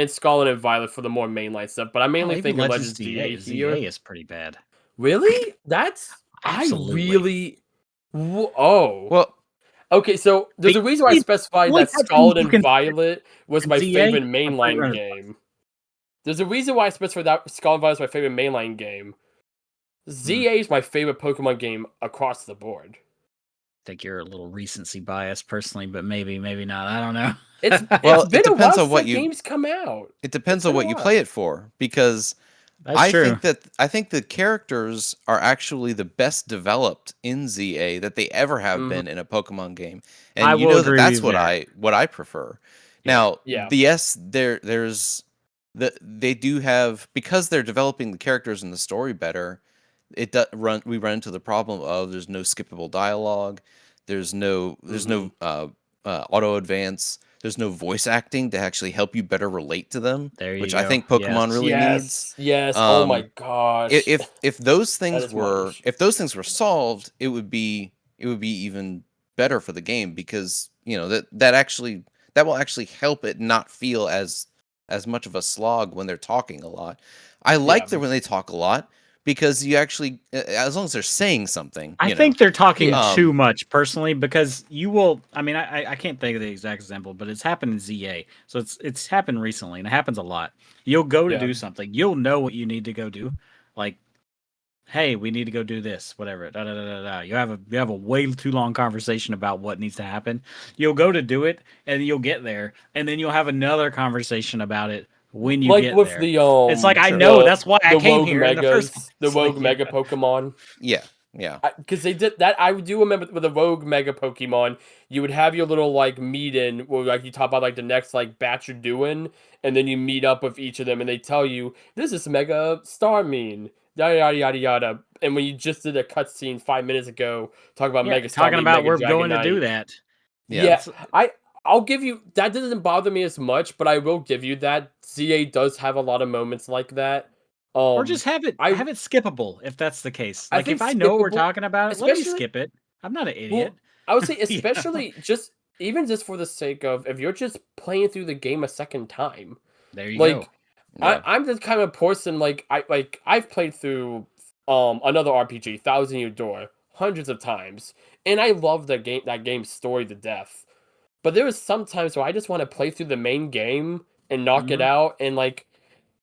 C: Scarlet and Violet for the more mainline stuff. But I'm
A: Hell,
C: mainly
A: even
C: thinking
A: Legends
C: Legend ZA
A: ZA
C: here.
A: is pretty bad.
C: Really? I
A: Absolutely.
C: really. Oh.
B: Well,
C: Okay, so there's a reason why I specified
A: only
C: that
A: cutscenes
C: Scarlet
A: you
C: and
A: can
C: Violet was
A: in
C: my
A: ZA
C: favorite
A: are pretty
C: mainline
A: run-
C: game. There's a reason why I specified that Scarlet and Violet is my favorite mainline game. ZA is my favorite Pokemon game across the board.
A: I think you're a little recency biased personally, but maybe not. I don't know.
B: Well,
C: It's been
B: it
C: a while
B: depends on
C: since
B: what
C: that
B: you
C: game's come out.
B: it depends
C: It's
B: on
C: been a
B: what you
C: while.
B: play it for because
A: That's true.
B: I think the characters are actually the best developed in ZA that they ever have
C: Mhm.
B: been in a Pokemon game,
A: I
B: and you
A: will
B: know
A: agree
B: that's
A: with
B: what I prefer.
A: Yeah.
B: Now,
C: Yeah.
B: yes, there's they do have because they're developing the characters and the story better. We run into the problem of there's no skippable dialogue, there's no auto advance. There's no voice acting to actually help you better relate to them,
A: There you
B: which
A: go.
B: I think Pokemon
A: Yes.
B: really needs.
C: Yes. Oh my
B: Um,
C: gosh.
B: if those
C: That
B: things
C: is my
B: were
C: issue.
B: if those things were solved, it would be even better for the game because that will actually help it not feel as much of a slog when they're talking a lot. I like
C: Yeah.
B: that when they talk a lot because you actually as long as they're saying something,
A: I think they're talking
C: Yeah.
A: too much personally because you will. I mean, I can't think of the exact example, but it's happened in ZA, so it's happened recently and it happens a lot. You'll go to
C: Yeah.
A: do something, you'll know what you need to go do, like hey, we need to go do this, whatever. Da, da, da, da, da. You have a way too long conversation about what needs to happen. You'll go to do it, and you'll get there, and then you'll have another conversation about it when you
C: Like
A: get
C: with
A: there.
C: the
A: It's like I
B: Sure.
A: know that's why I
C: the
A: came
C: rogue
A: here in the first
C: megas, the
A: place.
C: rogue
A: Like,
C: mega
A: yeah.
C: Pokemon.
B: Yeah. Yeah.
C: Because they did that. I do remember with the rogue mega Pokemon, you would have your little like meet in where like you talk about like the next like batch you're doing, and then you meet up with each of them, and they tell you this is Mega Starmine, yada yada yada yada. And when you just did a cutscene 5 minutes ago, talk about
A: Yeah,
C: Mega
A: talking
C: Starmine,
A: about
C: Mega
A: we're going to do
C: Dragonite.
A: that.
B: Yeah.
C: Yeah,
A: It's,
C: I'll give you that doesn't bother me as much, but I will give you that ZA does have a lot of moments like that.
A: or just have it
C: I
A: skippable if that's the case.
C: I
A: Like
C: think
A: if I know what we're
C: skippable,
A: talking about, let me
C: especially
A: skip it. I'm not an idiot.
C: well, I would say
A: You know?
C: especially just even just for the sake of if you're just playing through the game a second time.
A: There you go.
C: Like
B: Yeah.
C: I'm the kind of person I've played through another RPG, Thousand Year Door, hundreds of times, and I love that game's story to death. But there was some times where I just want to play through the main game and knock it
A: Mhm.
C: out, and like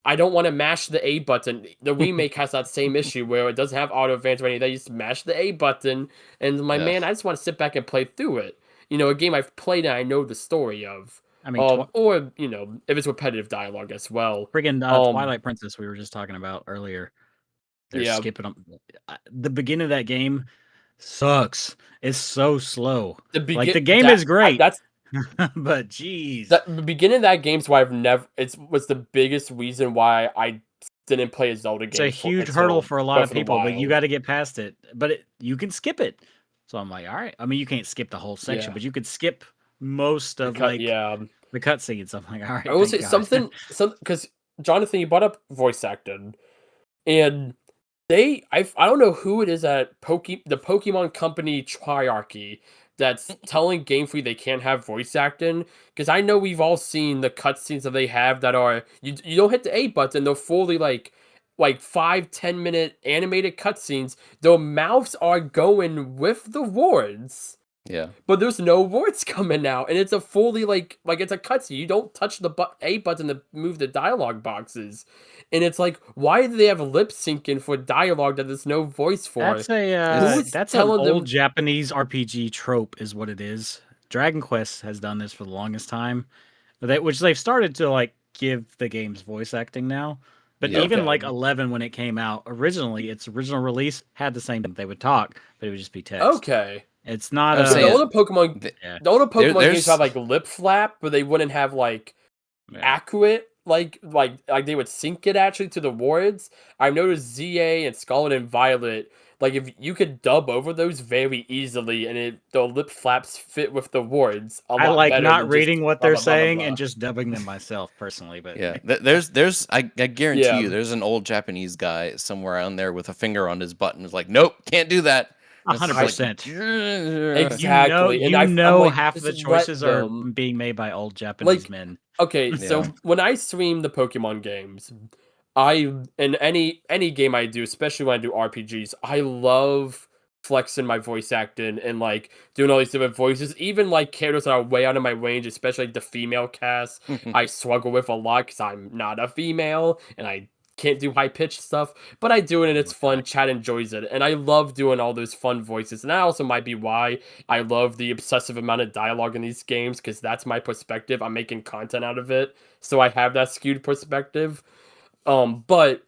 C: I don't want to mash the A button. The remake has that same issue where it doesn't have auto advance or anything. They just mash the A button, and my
B: Yeah.
C: man, I just want to sit back and play through it. You know, a game I've played and I know the story of.
A: I mean,
C: Or you know, if it's repetitive dialogue as well.
A: friggin'
C: Um,
A: Twilight Princess we were just talking about earlier. They're
C: yeah,
A: skipping them. The beginning of that game sucks. It's so slow. Like the game is great,
C: that's
A: but geez,
C: the beginning of that game's why I've never. It's was the biggest reason why I didn't play a Zelda
A: it's a
C: game
A: huge hurdle for a lot
C: Breath
A: of
C: of the
A: people. But you
C: Wild.
A: got to get past it. But you can skip it. So I'm like, all right. I mean, you can't skip the whole section,
C: Yeah,
A: but you could skip most of
C: cut.
A: like
C: Yeah,
A: the cutscenes. I'm like, all
C: I
A: right,
C: will
A: thank
C: say
A: God.
C: some because Jonathan, you brought up voice acting, and I don't know who it is at the Pokemon Company Triarchy that's telling Game Freak they can't have voice acting because I know we've all seen the cutscenes that they have that are you don't hit the A button, they're fully like 5-10 minute animated cutscenes. Their mouths are going with the words,
B: Yeah.
C: but there's no words coming out, and it's a fully like it's a cutscene. You don't touch the A button to move the dialogue boxes, and it's like, why do they have lip syncing for dialogue that there's no voice for? Who is
A: That's an
C: telling
A: old
C: them?
A: Japanese RPG trope, is what it is. Dragon Quest has done this for the longest time, which they've started to like give the game's voice acting now. But
B: Yeah.
A: even
C: Okay,
A: like 11 when it came out, originally its original release had the same thing. They would talk, but it would just be text.
C: okay.
A: It's not
B: I would
C: So
B: say
A: yeah,
C: the older Pokemon games
B: there's
C: have like lip flap, but they wouldn't have like
A: yeah.
C: accurate like they would sync it actually to the words. I've noticed ZA and Scarlet and Violet, like if you could dub over those very easily and the lip flaps fit with the words a
A: I
C: lot
A: like
C: better
A: not
C: than just
A: reading what
C: blah
A: they're
C: blah blah blah
A: saying
C: blah.
A: and just dubbing them myself personally. But
B: yeah. There's I guarantee
C: Yeah,
B: you there's an old Japanese guy somewhere on there with a finger on his button. It's like, nope, can't do that. And it's just like
A: 100%.
C: exactly. And I'm
A: You know,
C: like,
A: half of
C: just
A: the
C: let
A: choices are
C: them.
A: being made by old Japanese
C: Like,
A: men.
C: okay, so
B: Yeah.
C: when I stream the Pokemon games, I in any game I do, especially when I do RPGs, I love flexing my voice acting and like doing all these different voices. Even like characters that are way out of my range, especially like the female cast, I struggle with a lot because I'm not a female and I can't do high pitched stuff. But I do it and
A: Oh
C: it's
A: my God.
C: fun. Chat enjoys it, and I love doing all those fun voices. And that also might be why I love the obsessive amount of dialogue in these games because that's my perspective. I'm making content out of it, so I have that skewed perspective. But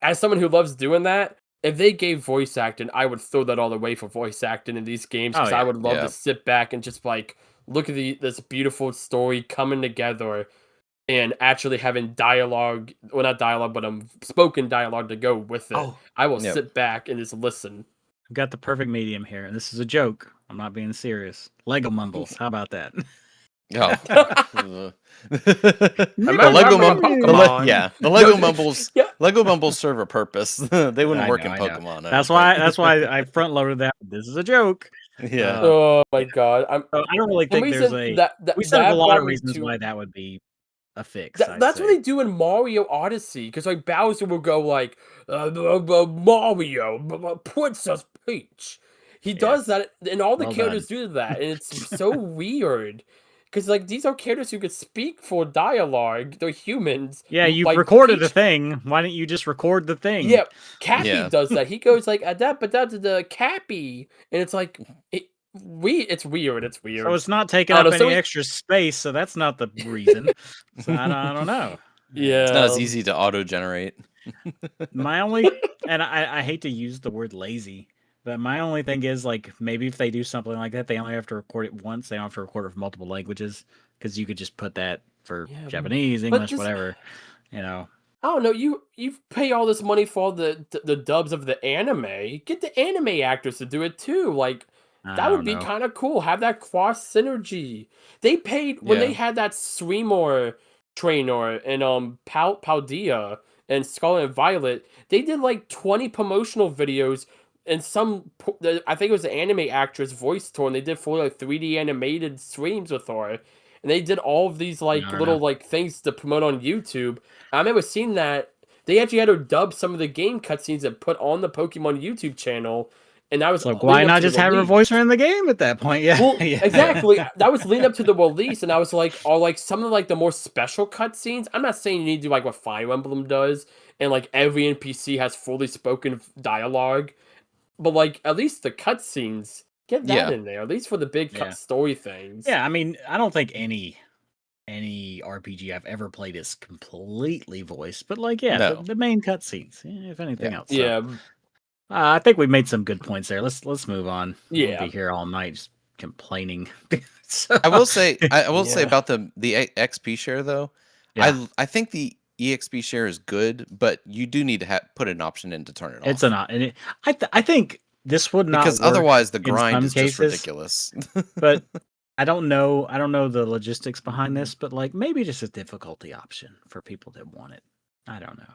C: as someone who loves doing that, if they gave voice acting, I would throw that all away for voice acting in these games
A: Oh
C: because I
A: yeah.
C: would love to
B: Yeah.
C: sit back and just like look at this beautiful story coming together and actually having dialogue, well, not dialogue, but spoken dialogue to go with it.
A: Oh,
C: I will
B: Yep.
C: sit back and just listen.
A: I've got the perfect medium here, and this is a joke. I'm not being serious. Lego mumbles. How about that?
B: Oh.
C: I
B: The
C: remember
B: Lego
C: my Pokemon.
B: yeah, the Lego
C: No,
B: mumbles.
C: yeah.
B: Lego mumbles serve a purpose. They wouldn't
A: I
B: work
A: know,
B: in
A: I know.
B: Pokemon. I
A: That's
B: don't
A: why.
B: think.
A: That's why I front loaded that. This is a joke.
B: Yeah.
C: Oh my god!
A: So I don't really
C: For some
A: think there's
C: reason
A: a.
C: that
A: We said a
C: that
A: lot of
C: brought me
A: reasons
C: to
A: why that would be a fix. I'd
C: that's what
A: say.
C: they do in Mario Odyssey because like Bowser will go like Mario, Princess Peach. He
A: Yeah.
C: does that, and all the
A: Well
C: characters
A: done.
C: do that, and it's so weird. because like these are characters who could speak for dialogue. They're humans.
A: Yeah, you've
C: Like
A: recorded the
C: Peach,
A: thing. Why don't you just record the thing?
C: yeah, Cappy
B: Yeah.
C: does that. He goes like adapta the Cappy, and it's like it's weird. It's weird.
A: So it's not taking
C: I
A: up
C: don't know,
A: any
C: so
A: extra space, so that's not the reason. So I don't know.
B: It's not as
C: yeah,
B: easy to auto-generate.
A: My only, and I hate to use the word lazy, but my only thing is like maybe if they do something like that, they only have to record it once. They don't have to record it for multiple languages because you could just put that for
C: yeah,
A: Japanese,
C: but
A: English,
C: just
A: whatever. You know,
C: I don't know. You pay all this money for all the dubs of the anime. Get the anime actors to do it too. Like
A: I
C: that would
A: don't
C: be
A: know.
C: kind of cool. Have that cross synergy. They paid when they
B: Yeah.
C: had that Seymour trainer and Paldea and Scarlet and Violet. They did like 20 promotional videos and I think it was the anime actress voice tour, and they did 4 like 3D animated streams with her. And they did all of these
A: I
C: like
A: don't
C: little
A: know.
C: like things to promote on YouTube. I remember seeing that they actually had to dub some of the game cutscenes and put on the Pokemon YouTube channel, and that was
A: So why
C: leading up
A: not
C: to the
A: just have her
C: release.
A: voice her in the game at that point? Yeah,
C: Well,
A: yeah.
C: exactly. That was leading up to the release, and I was like, are like some of like the more special cutscenes. I'm not saying you need to do like what Fire Emblem does, and like every NPC has fully spoken dialogue, but like at least the cutscenes get that
B: Yeah.
C: in there, at least for the big
A: Yeah.
C: story things.
A: Yeah, I mean, I don't think any RPG I've ever played is completely voiced, but like, yeah,
B: No.
A: the main cutscenes, if anything
B: Yeah.
A: else. So,
C: Yeah,
A: I think we made some good points there. Let's move on. We'll
C: yeah.
A: be here all night just complaining. So,
B: I will say
C: Yeah.
B: about the XP share though.
A: yeah,
B: I think the EXP share is good, but you do need to put an option in to turn it
A: it's
B: off.
A: and I think this would not
B: Because
A: work
B: otherwise the
A: in
B: grind
A: some
B: is just
A: cases,
B: ridiculous.
A: but I don't know the logistics behind this, but like maybe just a difficulty option for people that want it. I don't know.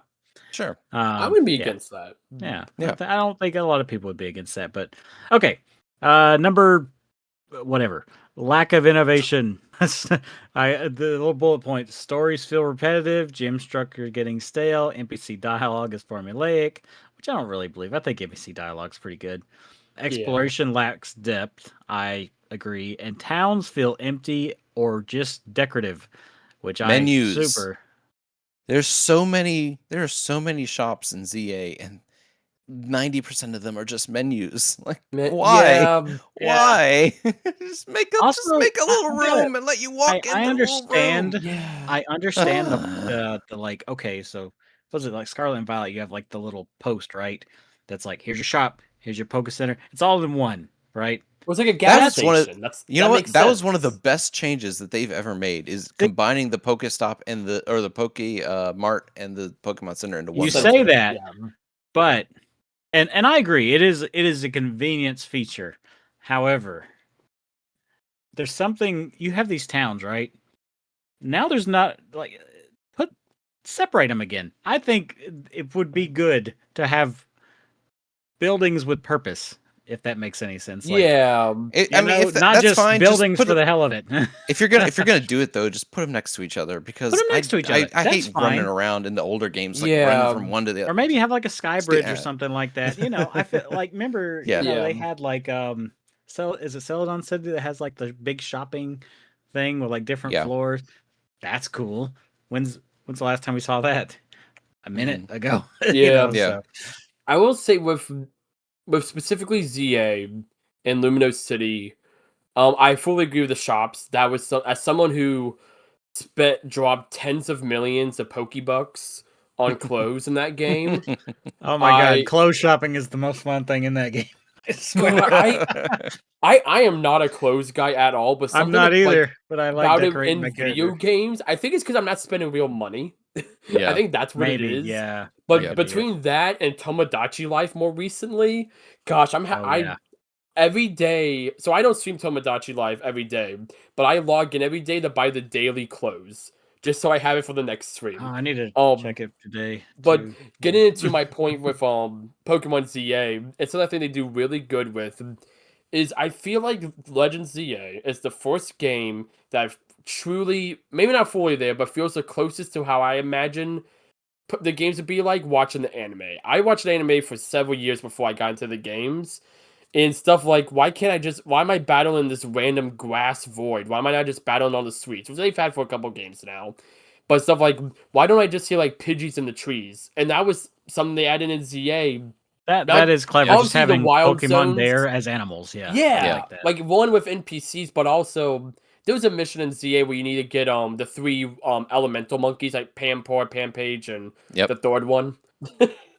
B: Sure.
C: I wouldn't be
A: Yeah.
C: against that.
A: Yeah,
B: Yeah.
A: I don't think a lot of people would be against that, but okay. Number whatever. Lack of innovation. The little bullet point. Stories feel repetitive. Gym structure getting stale. NPC dialogue is formulaic, which I don't really believe. I think NPC dialogue's pretty good. Exploration lacks depth. I agree. And towns feel empty or just decorative, which
B: Menus.
A: I super.
B: There are so many shops in ZA, and 90% of them are just menus. Like, why?
C: Yeah,
B: Why? just make a
A: Also,
B: little
A: I'm gonna-
B: room and let you walk into
A: I
B: the little
A: understand.
B: room.
C: yeah.
A: I understand the like, okay, so was it like Scarlet and Violet? You have like the little post, right? That's like, here's your shop, here's your Poke Center. It's all in one, right?
C: It was like a gas
B: That's one of
C: station.
B: you know what?
C: Makes
B: That was one of the
C: sense.
B: best changes that they've ever made is
A: They-
B: combining the Pokestop and the Poke Mart and the Pokemon Center into one.
A: You
C: Center,
A: say that,
C: yeah.
A: but and I agree, it is a convenience feature. However, there's something you have these towns, right? Now there's not like separate them again. I think it would be good to have buildings with purpose, if that makes any sense. Like,
C: Yeah.
B: I mean, if
A: not
B: that's
A: just
B: fine,
A: buildings
B: just
A: for the hell of it.
B: if you're gonna do it though, just put them next to each other because
A: Put 'em next to each other.
B: I
A: That's
B: hate running
A: fine.
B: around in the older games, like
C: Yeah.
B: running from one to the
A: Or
B: other.
A: maybe have like a sky bridge or
B: uh,
A: something like that. I feel like remember,
B: Yeah.
A: they
C: Yeah.
A: had like is it Celadon City that has like the big shopping thing with like different
B: Yeah.
A: floors? That's cool. When's the last time we saw that? A minute ago.
C: Yeah.
B: Yeah.
A: So,
C: I will say with specifically ZA and Lumino City, I fully agree with the shops. That was as someone who dropped tens of millions of Pokebucks on clothes in that game.
A: oh my god, clothes shopping is the most fun thing in that game. I swear.
C: I am not a clothes guy at all, but
A: I'm
C: something
A: not
C: like,
A: either, but I like
C: about it
A: decorating my
C: in video
A: character.
C: games. I think it's because I'm not spending real money.
B: Yeah.
C: I think that's what
A: Maybe,
C: it is.
A: yeah.
C: But
B: Yeah.
C: between that and Tomodachi Life more recently, gosh,
A: yeah.
C: every day. So I don't stream Tomodachi Life every day, but I log in every day to buy the daily clothes just so I have it for the next stream.
A: Oh, I need to check it today.
C: But
A: too.
C: getting into my point with Pokemon ZA, it's another thing they do really good with is I feel like Legends ZA is the first game that I've truly, maybe not fully there, but feels the closest to how I imagine the games would be like watching the anime. I watched the anime for several years before I got into the games, And stuff like, why am I battling this random grass void? Why am I not just battling on the streets? Which they've had for a couple games now. But stuff like, why don't I just see like Pidgeys in the trees? And that was something they added in ZA.
A: That is clever. Just
C: Obviously, the
A: having
C: wild
A: Pokemon
C: zones.
A: there as animals. Yeah. I
C: Yeah,
A: like that.
C: like one with NPCs, but also there was a mission in ZA where you need to get the 3 elemental monkeys like Pampor, Pampage, and
B: Yep.
C: the third one.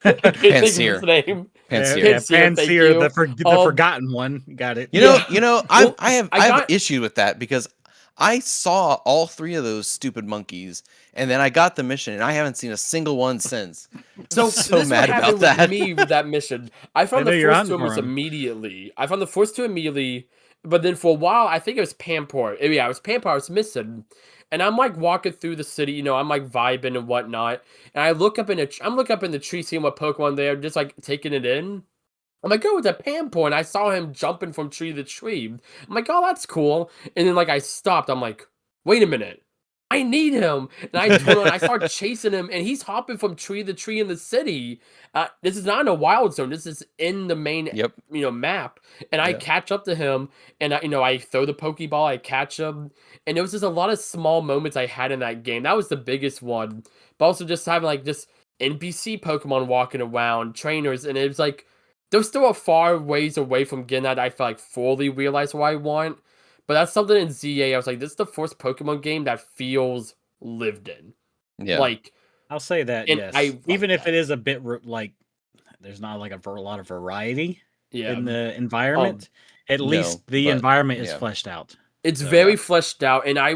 C: I can't think of his name.
B: Panseer.
A: Yeah,
C: Panseer, thank
A: Panseer,
C: you.
A: the forgotten one. Got it.
B: You know,
C: Well,
B: I have
C: I
B: an
C: got-
B: issue with that because I saw all 3 of those stupid monkeys, and then I got the mission, and I haven't seen a single one since.
C: So
B: I'm so
C: this
B: mad
C: what
B: about
C: happened
B: that.
C: with me with that mission. I found
A: They
C: the
A: know you're
C: first
A: hunting
C: two almost
A: for 'em.
C: immediately. I found the first two immediately, but then for a while, I think it was Pampor. Yeah, it was Pampor I was missing. And I'm like walking through the city, I'm like vibing and whatnot. And I'm looking up in the tree, seeing what Pokemon there, just like taking it in. I'm like, oh, it's a Pampor, and I saw him jumping from tree to tree. I'm like, oh, that's cool. And then like I stopped. I'm like, wait a minute. I need him. And I turn on, I start chasing him, and he's hopping from tree to tree in the city. This is not in a wild zone. This is in the main,
B: Yep.
C: map. And I
B: Yeah.
C: catch up to him, and I throw the Pokeball. I catch him, and there was just a lot of small moments I had in that game. That was the biggest one. But also just having like just NPC Pokemon walking around, trainers, and it was like there's still a far ways away from getting that. I feel like fully realize what I want. But that's something in ZA. I was like, this is the first Pokemon game that feels lived in.
B: Yeah.
C: Like,
A: I'll say that.
C: and
A: Yes.
C: I like
A: Even if
C: that.
A: it is a bit like there's not like a lot of variety
C: Yeah,
A: in the environment. At least the
B: but,
A: environment is
B: yeah.
A: fleshed out.
C: it's
A: So,
C: very fleshed out. And I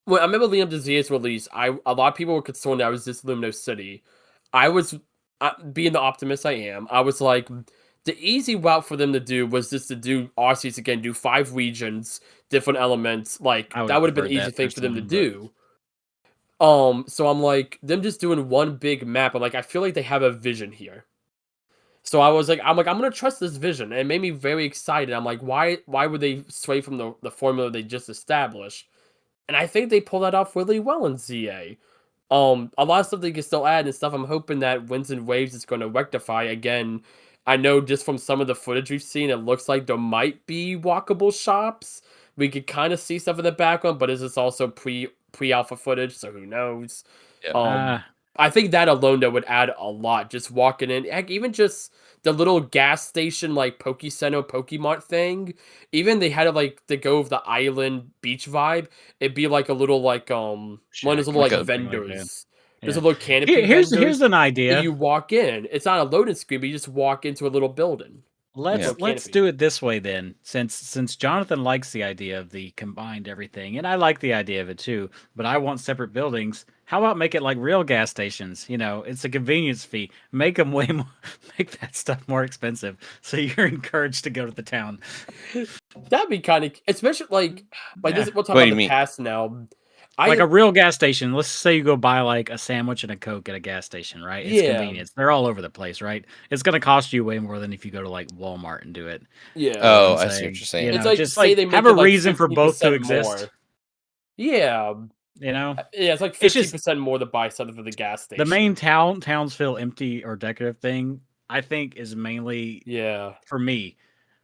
C: remember leading up to ZA's release, a lot of people were concerned that I was this Lumino City. I was, being the optimist I am, I was like, the easy route for them to do was just to do RCs again, do 5 regions, different elements. Like
A: I would
C: that would have been
A: prefer
C: an easy
A: that
C: thing for them to
A: personally,
C: do. So I'm like, them just doing one big map. I'm like, I feel like they have a vision here. So I'm gonna trust this vision. And it made me very excited. I'm like, why would they stray from the formula they just established? And I think they pull that off really well in ZA. A lot of stuff they can still add and stuff. I'm hoping that Winds and Waves is going to rectify again. I know just from some of the footage we've seen, it looks like there might be walkable shops. We could kind of see stuff in the background, but is this also pre-alpha footage? So who knows?
B: Yeah.
C: I think that alone though would add a lot. Just walking in, heck, even just the little gas station like Pokecenter, Pokemart thing. Even they had it like to go with the island beach vibe. It'd be like a little like one of those little
B: like
C: like
B: a-
C: vendors.
A: Yeah.
C: There's a little canopy.
A: Here's
C: vendors
A: an
C: that
A: idea.
C: you walk in. It's not a loading screen, but you just walk into a little building.
A: Let's
C: Canopy.
A: do it this way then. Since Jonathan likes the idea of the combined everything, and I like the idea of it too, but I want separate buildings. How about make it like real gas stations? It's a convenience fee. Make them way more, make that stuff more expensive, so you're encouraged to go to the town.
C: That'd be kind of, especially like
A: Yeah.
C: this. We'll talk
B: What
C: about
B: do you
C: the
B: mean?
C: past now.
A: Like a real gas station. Let's say you go buy like a sandwich and a Coke at a gas station, right? It's
C: Yeah.
A: convenience. They're all over the place, right? It's going to cost you way more than if you go to like Walmart and do it.
C: Yeah.
B: Oh,
A: I'm
B: I see
A: saying,
B: what you're saying.
C: It's
A: just
C: say they
A: have
C: make
A: a
C: it, like,
A: reason for both to
C: 50%
A: exist.
C: more. Yeah.
A: Yeah,
C: It's like
A: It's just-
C: 50% more to buy something for the gas station.
A: the main towns feel empty or decorative thing, I think, is mainly
C: Yeah.
A: for me,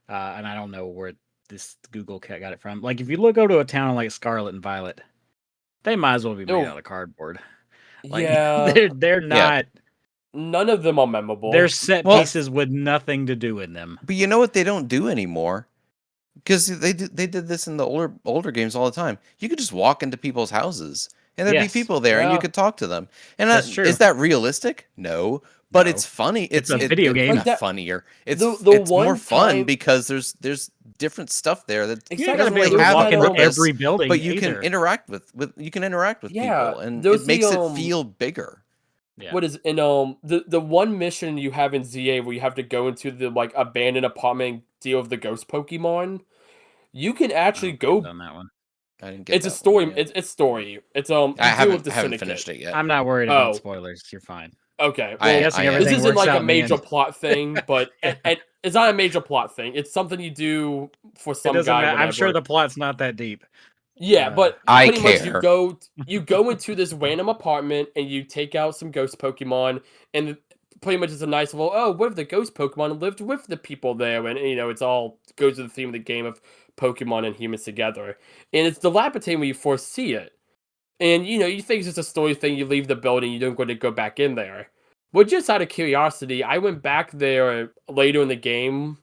A: and I don't know where this Google cat got it from. Like, if you go to a town like Scarlet and Violet, they might as well be made out of cardboard. Like,
C: Yeah.
A: they're not.
C: None of them are memorable.
A: They're set
B: Well-
A: pieces with nothing to do in them.
B: But you know what they don't do anymore? Because they did this in the older games all the time. You could just walk into people's houses and there'd
A: Yes.
B: be people there and you
C: Yeah.
B: could talk to them. And
A: That's true.
B: is that realistic? No. But
A: No.
B: it's funny.
A: It's a video game.
B: Not
C: Like that-
B: funnier. It's
C: the
B: it's more
C: one
B: fun
C: time-
B: because there's different stuff there that
A: You
C: Exactly.
A: gotta be able to
B: really have
A: walk
B: a
A: into
B: purpose,
A: every building,
B: but you
A: either.
B: can interact with
C: Yeah,
B: people and
C: there's
B: it makes
C: the,
B: it feel bigger.
A: Yeah.
C: What is in the one mission you have in ZA where you have to go into the like abandoned apartment and deal with the ghost Pokemon? You can actually go.
A: on that one.
B: I didn't get
C: It's a
B: that
C: story.
B: one yet.
C: It's story. It's you
B: I
C: deal with
B: haven't
C: the syndicate.
B: finished it yet.
A: I'm not worried
C: Oh.
A: about spoilers. You're fine.
C: Okay.
B: I-
C: Well,
A: guessing
B: I am.
C: this
A: everything
C: isn't
A: works
C: like
A: out
C: a
A: in the
C: major
A: end.
C: plot thing, but it's not a major plot thing. It's something you do for
A: It
C: some
A: doesn't
C: guy.
A: matter. I'm sure
C: whenever.
A: the plot's not that deep.
C: Yeah, but
B: I
C: pretty much
B: care.
C: you go into this random apartment and you take out some ghost Pokemon, and pretty much just a nice little, oh, what if the ghost Pokemon lived with the people there? And, it's all goes to the theme of the game of Pokemon and humans together. And it's dilapidated when you foresee it. And, you think it's just a story thing, you leave the building, you don't want to go back in there. But just out of curiosity, I went back there later in the game,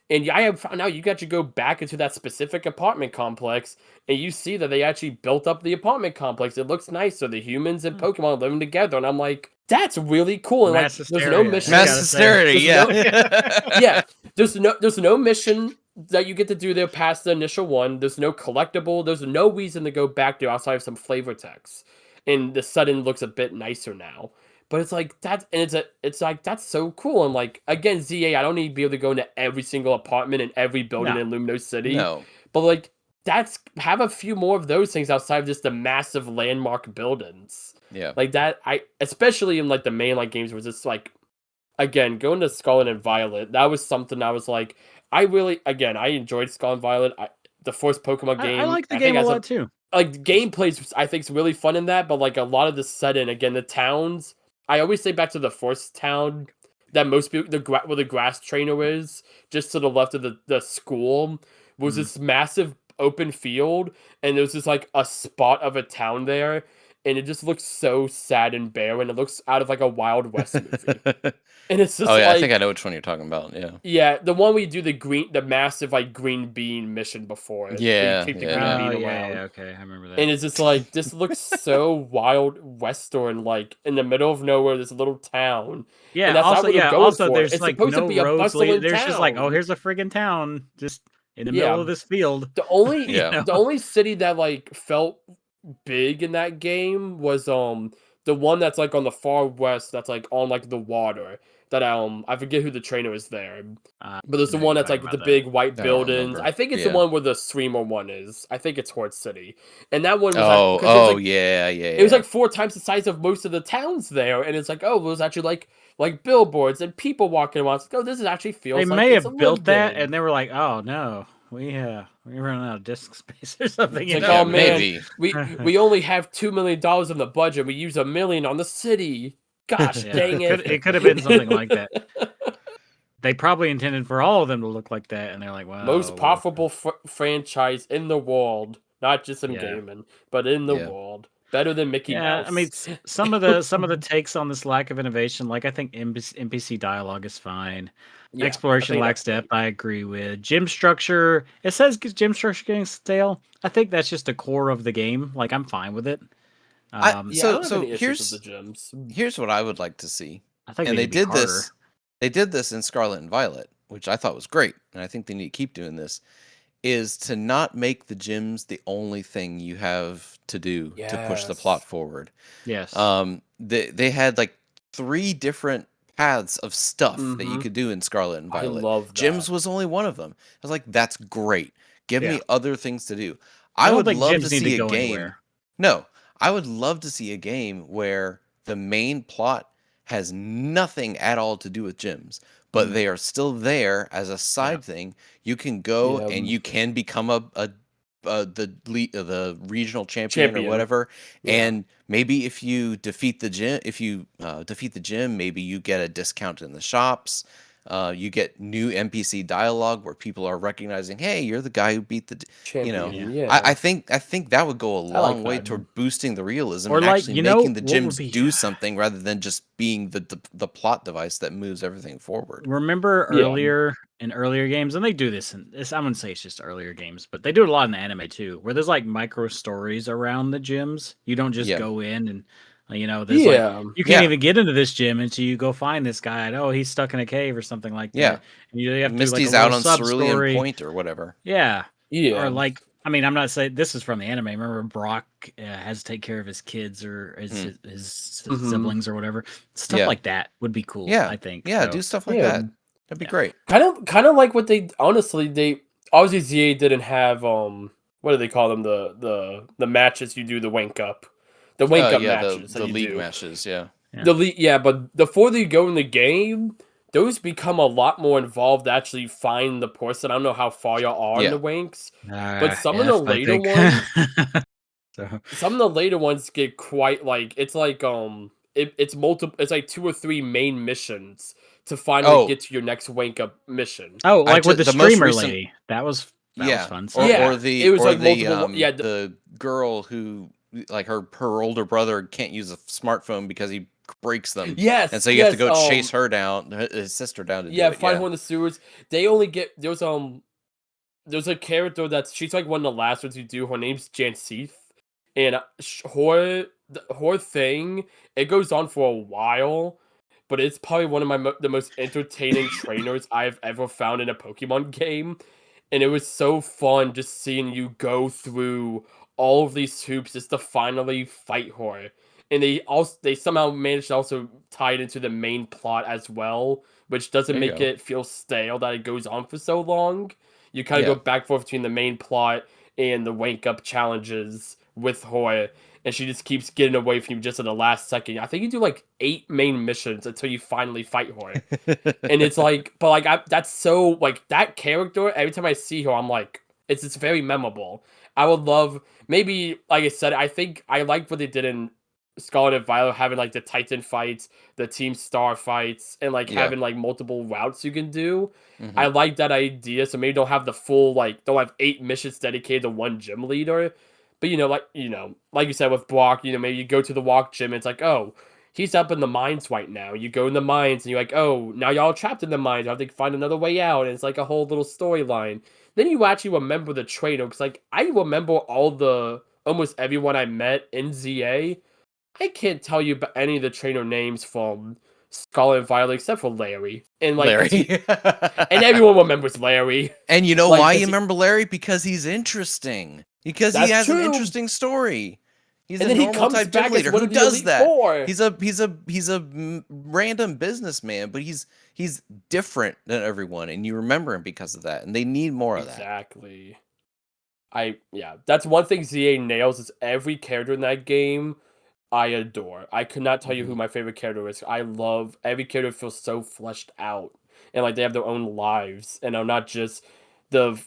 C: and I have found out you got to go back into that specific apartment complex, and you see that they actually built up the apartment complex. It looks nice, so the humans and Pokemon living together, and I'm like, that's really cool. And
A: Mass
C: there's no
A: hysteria,
C: mission.
B: Mass hysteria,
C: Yeah, there's no mission that you get to do there past the initial one. There's no collectible. There's no reason to go back there outside of some flavor text. And the setting looks a bit nicer now. But it's like that, and it's like that's so cool. And like again, ZA, I don't need to be able to go into every single apartment and every building in Lumino City.
B: No.
C: But like have a few more of those things outside of just the massive landmark buildings.
B: Yeah.
C: Like that, especially in like the mainline games where it's just like, again, going to Scarlet and Violet, that was something I was like, I enjoyed Scarlet and Violet. The first Pokemon game.
A: I like the game a lot too.
C: Like gameplay, I think is really fun in that, but like a lot of the setting, again, the towns. I always say back to the first town that most people, where the grass trainer is, just to the left of the school, was this massive open field, and there was just like a spot of a town there, and it just looks so sad and barren. It looks out of like a Wild West movie. And it's just
B: I think I know which one you're talking about. Yeah.
C: Yeah, the one where you do the massive like green bean mission before it.
B: Yeah.
C: You take the green bean around.
A: Yeah, okay, I remember that.
C: And it's just like, this looks so Wild Western, like in the middle of nowhere, this little town.
A: Yeah,
C: and that's
A: also,
C: not what they're going
A: also
C: for.
A: there's
C: It's
A: like
C: supposed
A: no
C: to be a
A: roads.
C: bustling
A: There's just like,
C: town.
A: oh, here's a friggin' town just in the middle of this field.
C: The only
B: Yeah.
C: the only city that like felt big in that game was the one that's like on the far west, that's like on like the water. That I forget who the trainer is there, but there's the one that's like with the big white buildings. I think it's the one where the streamer one is. I think it's Horde City, and that one was
B: yeah.
C: It was like 4 times the size of most of the towns there, and it's like, oh, it was actually like billboards and people walking around. It's like, oh, this is actually feels.
A: They
C: like
A: may
C: it's
A: have
C: a
A: built that,
C: lived in.
A: and they were like, oh no, we running out of disk space or something.
C: It's like,
B: Yeah,
C: oh man,
B: maybe.
C: we only have $2 million in the budget. We use $1 million on the city. Gosh dang it!
A: It could have been something like that. They probably intended for all of them to look like that, and they're like, wow.
C: Most profitable franchise in the world, not just in gaming, but in the world. Better than Mickey Mouse.
A: I mean, some of the takes on this lack of innovation, like I think NPC dialogue is fine.
C: Yeah,
A: Exploration lacks depth. I agree with gym structure. It says gym structure getting stale. I think that's just the core of the game. Like I'm fine with it.
B: Here's what I would like to see.
A: I think
B: and they did this. They did this in Scarlet and Violet, which I thought was great, and I think they need to keep doing this. Is to not make the gyms the only thing you have to do to push the plot forward.
A: Yes.
B: They had like 3 different paths of stuff that you could do in Scarlet and Violet.
C: I love that.
B: Gyms was only one of them. I was like, that's great. Give me other things to do.
A: I
B: would love to see
A: a
B: game.
A: Anywhere.
B: No, I would love to see a game where the main plot has nothing at all to do with gyms, but they are still there as a side thing. You can go and you can become the regional champion or whatever. And maybe if you defeat the gym, maybe you get a discount in the shops. You get new NPC dialogue where people are recognizing, hey, you're the guy who beat the
C: champion.
B: I think that would go a long way toward boosting the realism
A: or
B: and actually making the
A: what would
B: gyms do something rather than just being the plot device that moves everything forward.
A: Remember earlier in earlier games, and they do this, and I wouldn't say it's just earlier games, but they do it a lot in the anime too, where there's like micro stories around the gyms. You don't just go in and there's like you can't even get into this gym until you go find this guy. And, oh, he's stuck in a cave or something like that.
B: Yeah,
A: and you have to
B: Misty's
A: do like
B: out on Cerulean Point or whatever.
A: Yeah. Or like, I mean, I'm not saying this is from the anime. Remember, Brock has to take care of his kids or his siblings or whatever. Stuff like that would be cool.
B: Yeah,
A: I think.
B: Yeah, do stuff like that. That'd be great.
C: Kind of like what they honestly obviously ZA didn't have what do they call them, the matches you do, the wank up. The wake up matches,
B: the league matches,
C: the league, but before they go in the game, those become a lot more involved to actually find the person. I don't know how far y'all are in the wanks, but some of the later ones, some of the later ones get quite like it's like it's multiple. It's like 2 or 3 main missions to finally get to your next wank up mission.
A: Oh, like with the
B: the most
A: streamer
B: recent-
A: lady. That was
B: Yeah,
A: fun.
B: or
C: Yeah,
B: or the
C: it was
B: or
C: like
B: the
C: multiple. Yeah,
B: the girl who like her older brother can't use a smartphone because he breaks them.
C: yes,
B: And so you have to
C: yes,
B: go chase her down, his sister down to do
C: yeah,
B: it.
C: find her in the sewers. They only get there's a character she's like one of the last ones you do. Her name's Jansith, and her thing it goes on for a while, but it's probably one of the most entertaining trainers I've ever found in a Pokemon game, and it was so fun just seeing you go through all of these hoops just to finally fight her. And they somehow managed to also tie it into the main plot as well, which doesn't
B: There you
C: make
B: go.
C: it feel stale that it goes on for so long. You kind of
B: Yeah.
C: go back and forth between the main plot and the wake up challenges with her, and she just keeps getting away from you just at the last second. I think you do like 8 main missions until you finally fight her. And it's like, but like that's so like that character. Every time I see her, I'm like, it's very memorable. I would love maybe like I said. I think I liked what they did in Scarlet and Violet, having like the Titan fights, the Team Star fights, and like
B: Yeah.
C: having like multiple routes you can do.
B: Mhm.
C: I like that idea. So maybe don't have the full don't have 8 missions dedicated to one gym leader. But like you said with Brock, maybe you go to the walk gym and it's like, oh, he's up in the mines right now. You go in the mines and you're like, oh, now y'all trapped in the mines. I have to find another way out. And it's like a whole little storyline. Then you actually remember the trainer. Because like I remember almost everyone I met in ZA. I can't tell you any of the trainer names from Scarlet and Violet except for Larry. And like
B: Larry.
C: and everyone remembers Larry.
B: And you know
C: Like,
B: why
C: 'cause
B: you
C: he-
B: remember Larry? Because he's interesting. Because he
C: That's
B: has an
C: true.
B: interesting story. He's
C: And
B: a
C: then he
B: normal
C: comes
B: type gym
C: back as
B: leader.
C: one
B: Who
C: of the
B: does
C: Elite
B: that?
C: Four.
B: He's a random businessman, but he's different than everyone, and you remember him because of that. And they need more of that.
C: Exactly. That's one thing ZA nails is every character in that game I adore. I could not tell you who my favorite character is. I love every character feels so fleshed out. And like they have their own lives. And I'm not just the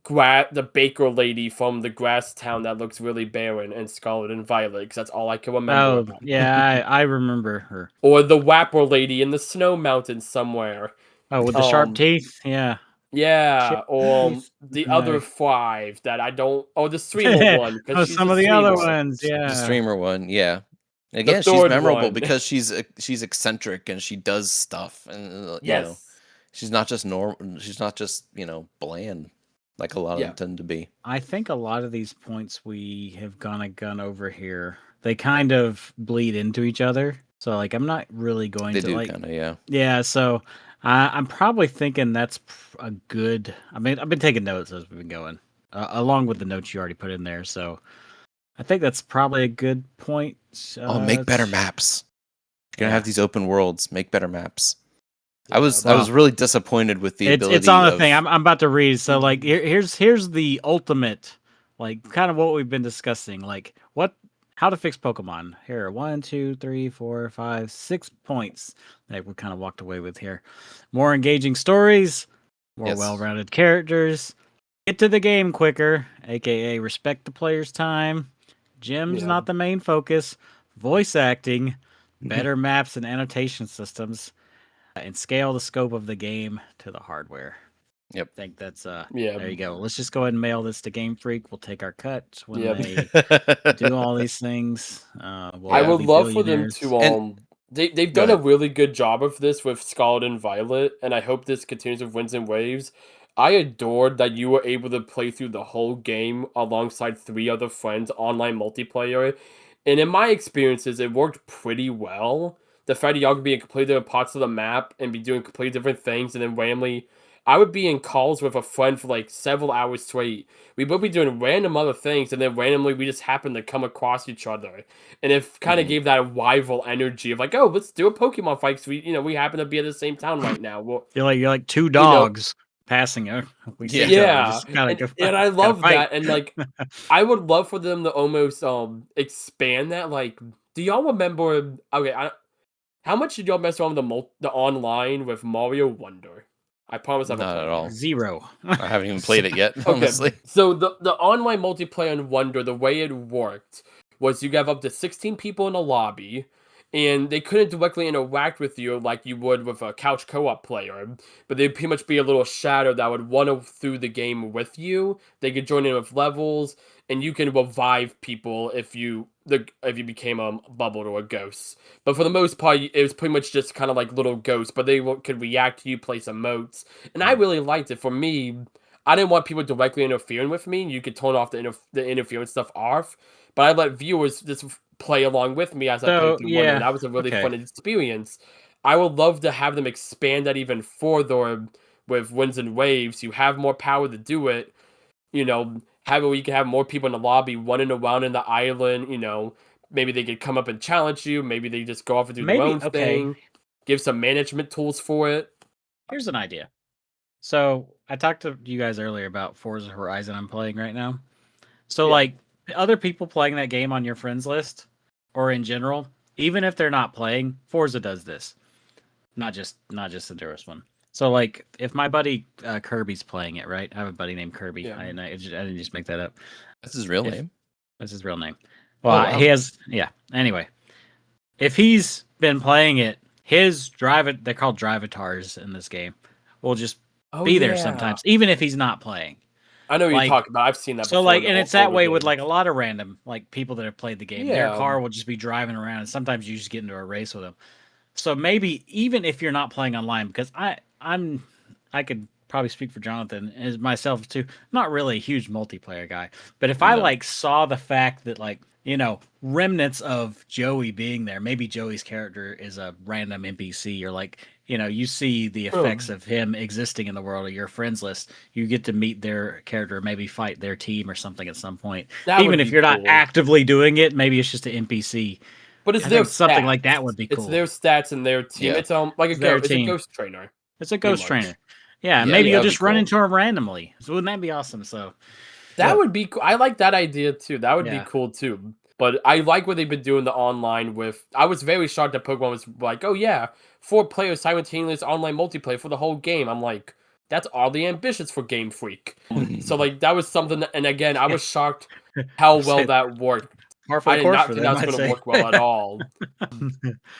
C: the baker lady from the grass town that looks really barren and Scarlet and Violet, because that's all I can remember.
A: Oh,
C: about.
A: yeah, I remember her.
C: Or the Wapper lady in the snow mountain somewhere.
A: Oh, with the sharp teeth? Yeah.
C: Yeah,
A: Sharp
C: or
A: teeth.
C: the
A: No.
C: other 5 that I don't. Oh, the streamer one.
A: Oh,
C: She's
A: some
C: the
A: of the other
C: streamer.
A: ones, yeah.
B: The streamer one, yeah. Again, she's
C: third
B: memorable
C: one.
B: because she's eccentric and she does stuff, and
C: Yes.
B: she's not just normal. She's not just bland like a lot of them tend to be.
A: I think a lot of these points we have gone over here, they kind of bleed into each other. So like I'm not really going
B: They
A: to
B: do
A: like
B: kind of, yeah.
A: Yeah, so I'm probably thinking that's a good. I mean, I've been taking notes as we've been going, along with the notes you already put in there. So I think that's probably a good point.
B: Make better maps. You're gonna have these open worlds. Make better maps. I was
A: well,
B: really disappointed with the ability.
A: It's on the thing. I'm about to read. So like here's the ultimate, like kind of what we've been discussing. Like how to fix Pokemon. Here, 1, 2, 3, 4, 5, 6 points that we kind of walked away with here. More engaging stories, more well-rounded characters, get to the game quicker, aka respect the player's time. Gyms not the main focus. Voice acting, better maps and annotation systems, and scale the scope of the game to the hardware.
B: Yep.
A: I think that's there you go. Let's just go ahead and mail this to Game Freak. We'll take our cut when they do all these things.
C: I would love for them to they've done a really good job of this with Scarlet and Violet, and I hope this continues with Winds and Waves. I adored that you were able to play through the whole game alongside 3 other friends online multiplayer. And in my experiences, it worked pretty well. The fact that y'all could be in completely different parts of the map and be doing completely different things, and then randomly, I would be in calls with a friend for like several hours straight. We would be doing random other things, and then randomly we just happened to come across each other, and it kind of gave that rival energy of like, oh, let's do a Pokemon fight. Cause we happen to be at the same town right now. Well,
A: you're like 2 dogs passing. We see each other, just kinda
C: and I love that, and like I would love for them to almost expand that. Like, do y'all remember? Okay, how much did y'all mess around with the online with Mario Wonder? I promise I'm
B: not at all.
A: 0.
B: I haven't even played it yet, honestly.
C: So the online multiplayer in Wonder, the way it worked was you have up to 16 people in a lobby, and they couldn't directly interact with you like you would with a couch co-op player, but they'd pretty much be a little shadow that would run through the game with you. They could join in with levels, and you can revive people if you became a bubble or a ghost. But for the most part, it was pretty much just kind of like little ghosts, but they could react to you, place emotes, and I really liked it. For me, I didn't want people directly interfering with me. You could turn off the interference stuff off, but I let viewers just play along with me as I played
A: So
C: through one, and that was a really
A: okay.
C: fun experience. I would love to have them expand that even further with Winds and Waves. You have more power to do it. Have it where you can have more people in the lobby running around in the island. Maybe they could come up and challenge you. Maybe they just go off and do their own thing. Give some management tools for it.
A: Here's an idea. So I talked to you guys earlier about Forza Horizon I'm playing right now. So like other people playing that game on your friends list or in general, even if they're not playing, Forza does this. Not just the newest one. So like if my buddy Kirby's playing it, right? I have a buddy named Kirby.
C: Yeah.
A: I didn't just make that up.
B: That's his real name.
A: That's his real name. Well,
C: wow.
A: he has Anyway, if he's been playing it, his they're called drivatars in this game, will just be there sometimes, even if he's not playing.
C: I know what you're talking about. I've seen that before.
A: So like, and it's that way with like a lot of random like people that have played the game. Their car will just be driving around, and sometimes you just get into a race with them. So maybe even if you're not playing online, because I could probably speak for Jonathan and myself too. I'm not really a huge multiplayer guy, but if I like saw the fact that like remnants of Joey being there, maybe Joey's character is a random NPC, or like you see the effects of him existing in the world of your friends list. You get to meet their character, maybe fight their team or something at some point. Even if you're not actively doing it, maybe it's just an NPC.
C: But it's their
A: something
C: stats.
A: like that would be cool.
C: It's their stats and their team.
B: Yeah.
C: It's like a ghost trainer.
A: It's a ghost trainer. Yeah, maybe you'll just run into him randomly. So wouldn't that be awesome? So
C: that would be cool. I like that idea too. That would be cool too. But I like what they've been doing the online with. I was very shocked that Pokemon was like, oh yeah, 4 players simultaneous online multiplayer for the whole game. I'm like, that's oddly ambitious for Game Freak. So like that was something that, and again, I was shocked how well that worked. I did not think that was going to work well at all.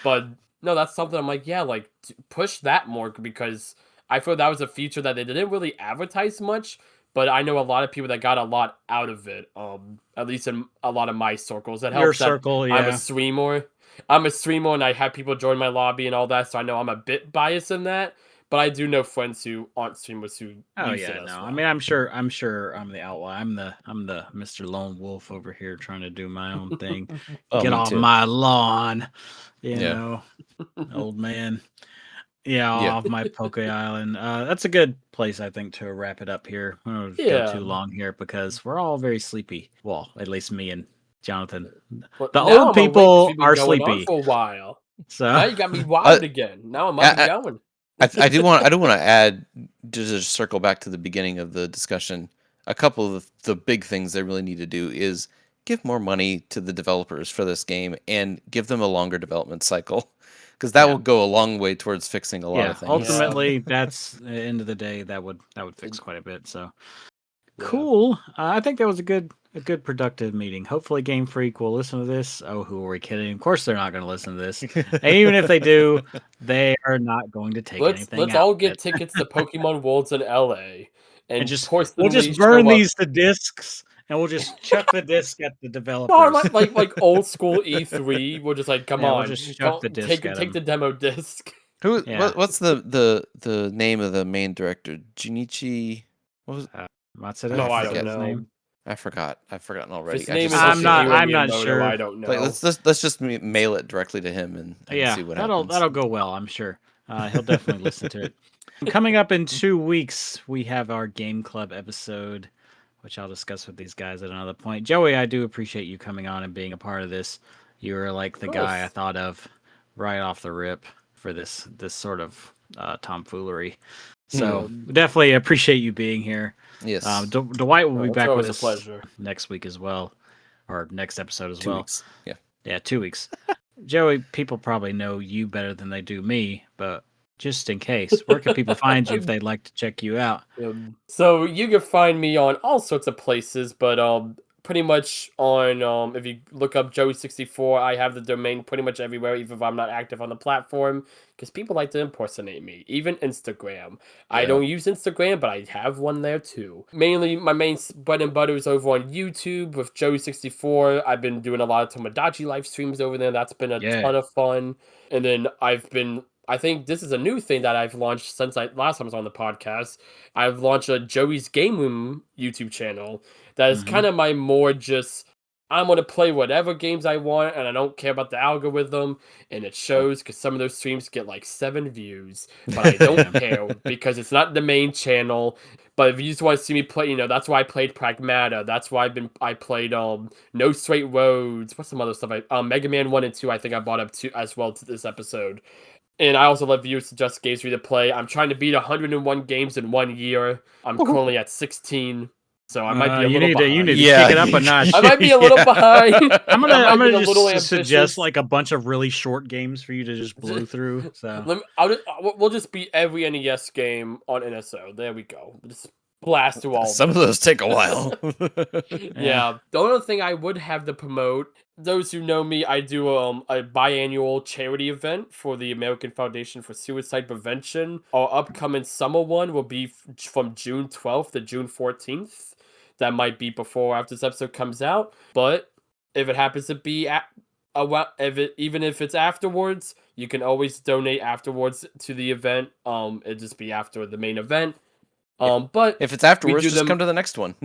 C: But no, that's something I'm like, yeah, like push that more, because I feel that was a feature that they didn't really advertise much, but I know a lot of people that got a lot out of it. At least in a lot of my circles. That helps.
A: Your circle,
C: I'm a streamer. And I have people join my lobby and all that, so I know I'm a bit biased in that. But I do know friends who aren't streamers who use it as well.
A: I mean, I'm sure I'm the outlaw. I'm the Mr. Lone Wolf over here trying to do my own thing. Get off my lawn, you know, old man. Off my Poke Island. That's a good place, I think, to wrap it up here. We don't go too long here because we're all very sleepy. Well, at least me and Jonathan. The old people are sleepy
C: for a while.
A: So
C: now you got me wild again. Now I'm up and going.
B: I do want to add, just to circle back to the beginning of the discussion, a couple of the big things they really need to do is give more money to the developers for this game and give them a longer development cycle, because that will go a long way towards fixing a lot of things.
A: Ultimately, that's at the end of the day, that would fix quite a bit. So cool. I think that was a good productive meeting. Hopefully Game Freak will listen to this. Oh, who are we kidding? Of course they're not going to listen to this. And even if they do, they are not going to take anything.
C: Let's all get tickets to Pokemon Worlds in LA and
A: we'll just burn these to discs, and we'll just chuck the disc at the developers.
C: Or like old school E3. We'll just like come on,
A: we'll just chuck the disc
C: take the demo disc.
B: What's the name of the main director? Junichi. What was
A: Matsuda?
C: No, I don't know.
A: Name.
B: I've forgotten already.
A: I'm not sure.
C: I don't know.
B: Like, let's just mail it directly to him and see what happens.
A: That'll go well, I'm sure. He'll definitely listen to it. Coming up in 2 weeks, we have our Game Club episode, which I'll discuss with these guys at another point. Joey, I do appreciate you coming on and being a part of this. You were like the guy I thought of right off the rip for this sort of tomfoolery. So definitely appreciate you being here.
B: Yes.
A: Dwight will be back with us
C: pleasure.
A: next week as well, or next episode as
B: 2
A: well.
B: weeks.
A: Yeah, 2 weeks. Joey, people probably know you better than they do me, but just in case, where can people find you if they'd like to check you out?
C: So you can find me on all sorts of places, but pretty much on, if you look up Joey64, I have the domain pretty much everywhere, even if I'm not active on the platform, because people like to impersonate me. Even Instagram. I
B: Yeah.
C: don't use Instagram, but I have one there too. Mainly, my main bread and butter is over on YouTube with Joey64. I've been doing a lot of Tomodachi live streams over there. That's been a ton of fun. And then I think this is a new thing that I've launched since last time I was on the podcast. I've launched a Joey's Gameroom YouTube channel. That is kind of my more just, I'm going to play whatever games I want, and I don't care about the algorithm, and it shows, because some of those streams get like 7 views, but I don't care, because it's not the main channel. But if you just want to see me play, that's why I played Pragmata, that's why I played No Straight Roads, what's some other stuff, Mega Man 1 and 2, I think I brought up as well to this episode. And I also let viewers suggest games for you to play. I'm trying to beat 101 games in 1 year. I'm currently at 16. So I might be a little behind.
A: You need to kick it up a notch.
C: I might be a little behind.
A: I'm gonna just
C: suggest
A: suggest like a bunch of really short games for you to just blow through. So
C: we'll just beat every NES game on NSO. There we go. We'll just blast through all.
B: Some of those take a while.
C: Yeah. The only thing I would have to promote, those who know me, I do a biannual charity event for the American Foundation for Suicide Prevention. Our upcoming summer one will be from June 12th to June 14th. That might be before or after this episode comes out. But if it happens to be even if it's afterwards, you can always donate afterwards to the event. It'll just be after the main event. But
B: if it's afterwards, just come to the next one.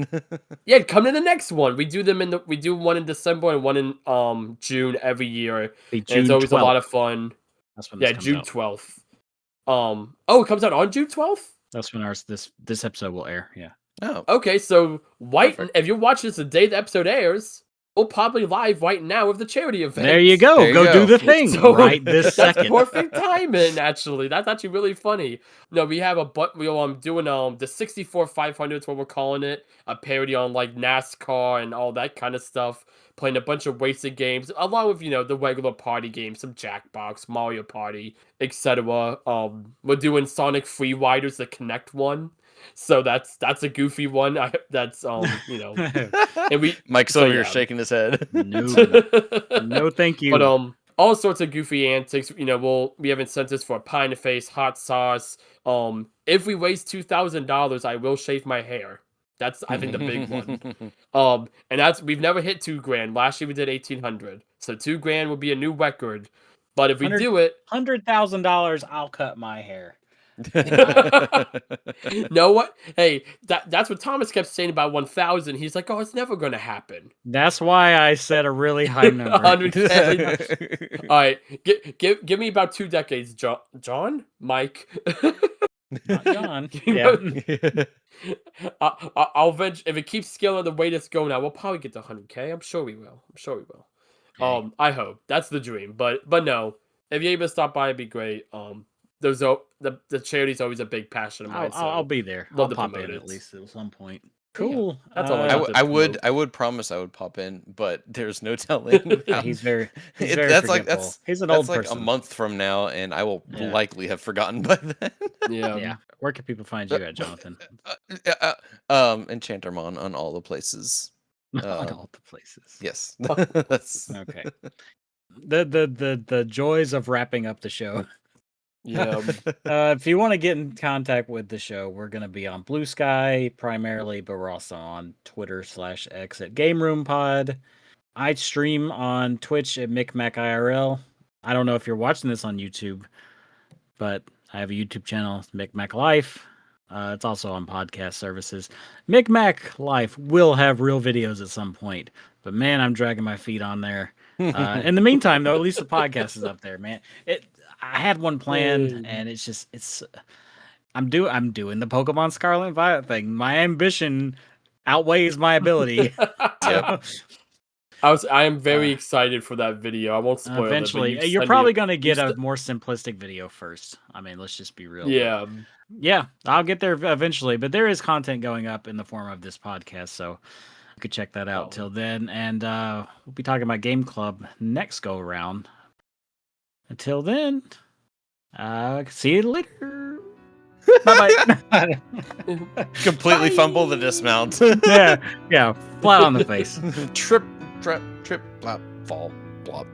C: Yeah, come to the next one. We do one in December and one in June every year. And it's always
A: 12th.
C: A lot of fun.
A: That's when
C: June 12th. It comes out on June 12th?
A: That's when this episode will air. Yeah.
B: Oh.
C: Okay, so if you're watching this the day the episode airs, we'll probably live right now with the charity event.
A: There you go.
B: There you go.
A: Do the thing right this second.
C: That's perfect timing, actually. That's actually really funny. No, we have I'm doing the 64 500s, what we're calling it, a parody on like NASCAR and all that kind of stuff. Playing a bunch of wasted games, along with the regular party games, some Jackbox, Mario Party, etc. We're doing Sonic Free Riders, the Connect one. So that's a goofy one. And
B: Mike's over here shaking his head.
A: No, thank you.
C: But all sorts of goofy antics. We have incentives for pie in the face, hot sauce. If we raise $2,000, I will shave my hair. That's I think the big one. And we've never hit $2,000. Last year we did 1,800. So $2,000 will be a new record. But if we do it,
A: $100,000, I'll cut my hair.
C: Know what? Hey, that's what Thomas kept saying about 1,000. He's like, oh, it's never going to happen.
A: That's why I said a really high number.
C: 100K. All right, give me about 2 decades, John, Mike.
B: Not
A: John.
C: Yeah. I'll venture if it keeps scaling the way it's going now. We'll probably get to 100K. I'm sure we will. Okay. I hope that's the dream. But no, if you're able to stop by, it'd be great. The charity's always a big passion of mine.
A: I'll be there. I'll pop in at least at some point. Cool.
C: Yeah, that's all
B: I would promise I would pop in, but there's no telling.
A: Yeah, he's very he's an old person.
B: Like a month from now, and I will likely have forgotten by then.
C: Yeah.
A: Where can people find you at, Jonathan?
B: Enchantermon on all the places.
A: On all the places.
B: Yes. That's
A: okay. The joys of wrapping up the show.
C: Yeah.
A: If you want to get in contact with the show, we're going to be on Bluesky primarily, but we're also on Twitter/X at Gameroom Pod. I stream on Twitch at MicMacIRL. I don't know if you're watching this on YouTube, but I have a YouTube channel, MicMac Life. It's also on podcast services. MicMac Life will have real videos at some point, but man, I'm dragging my feet on there. In the meantime, though, at least the podcast is up there, man. I had one planned, and I'm doing the Pokemon Scarlet and Violet thing. My ambition outweighs my ability.
C: Yep. I am very excited for that video. I won't spoil
A: eventually,
C: it.
A: You're probably going to get a more simplistic video first. I mean, let's just be real.
C: Yeah.
A: Yeah, I'll get there eventually, but there is content going up in the form of this podcast, so you could check that out till then. And we'll be talking about Game Club next go around. Until then, see you later. Bye-bye.
B: Completely
C: Bye.
B: fumble the dismount.
A: Yeah, flat on the face.
B: Trip, blop, fall, blop.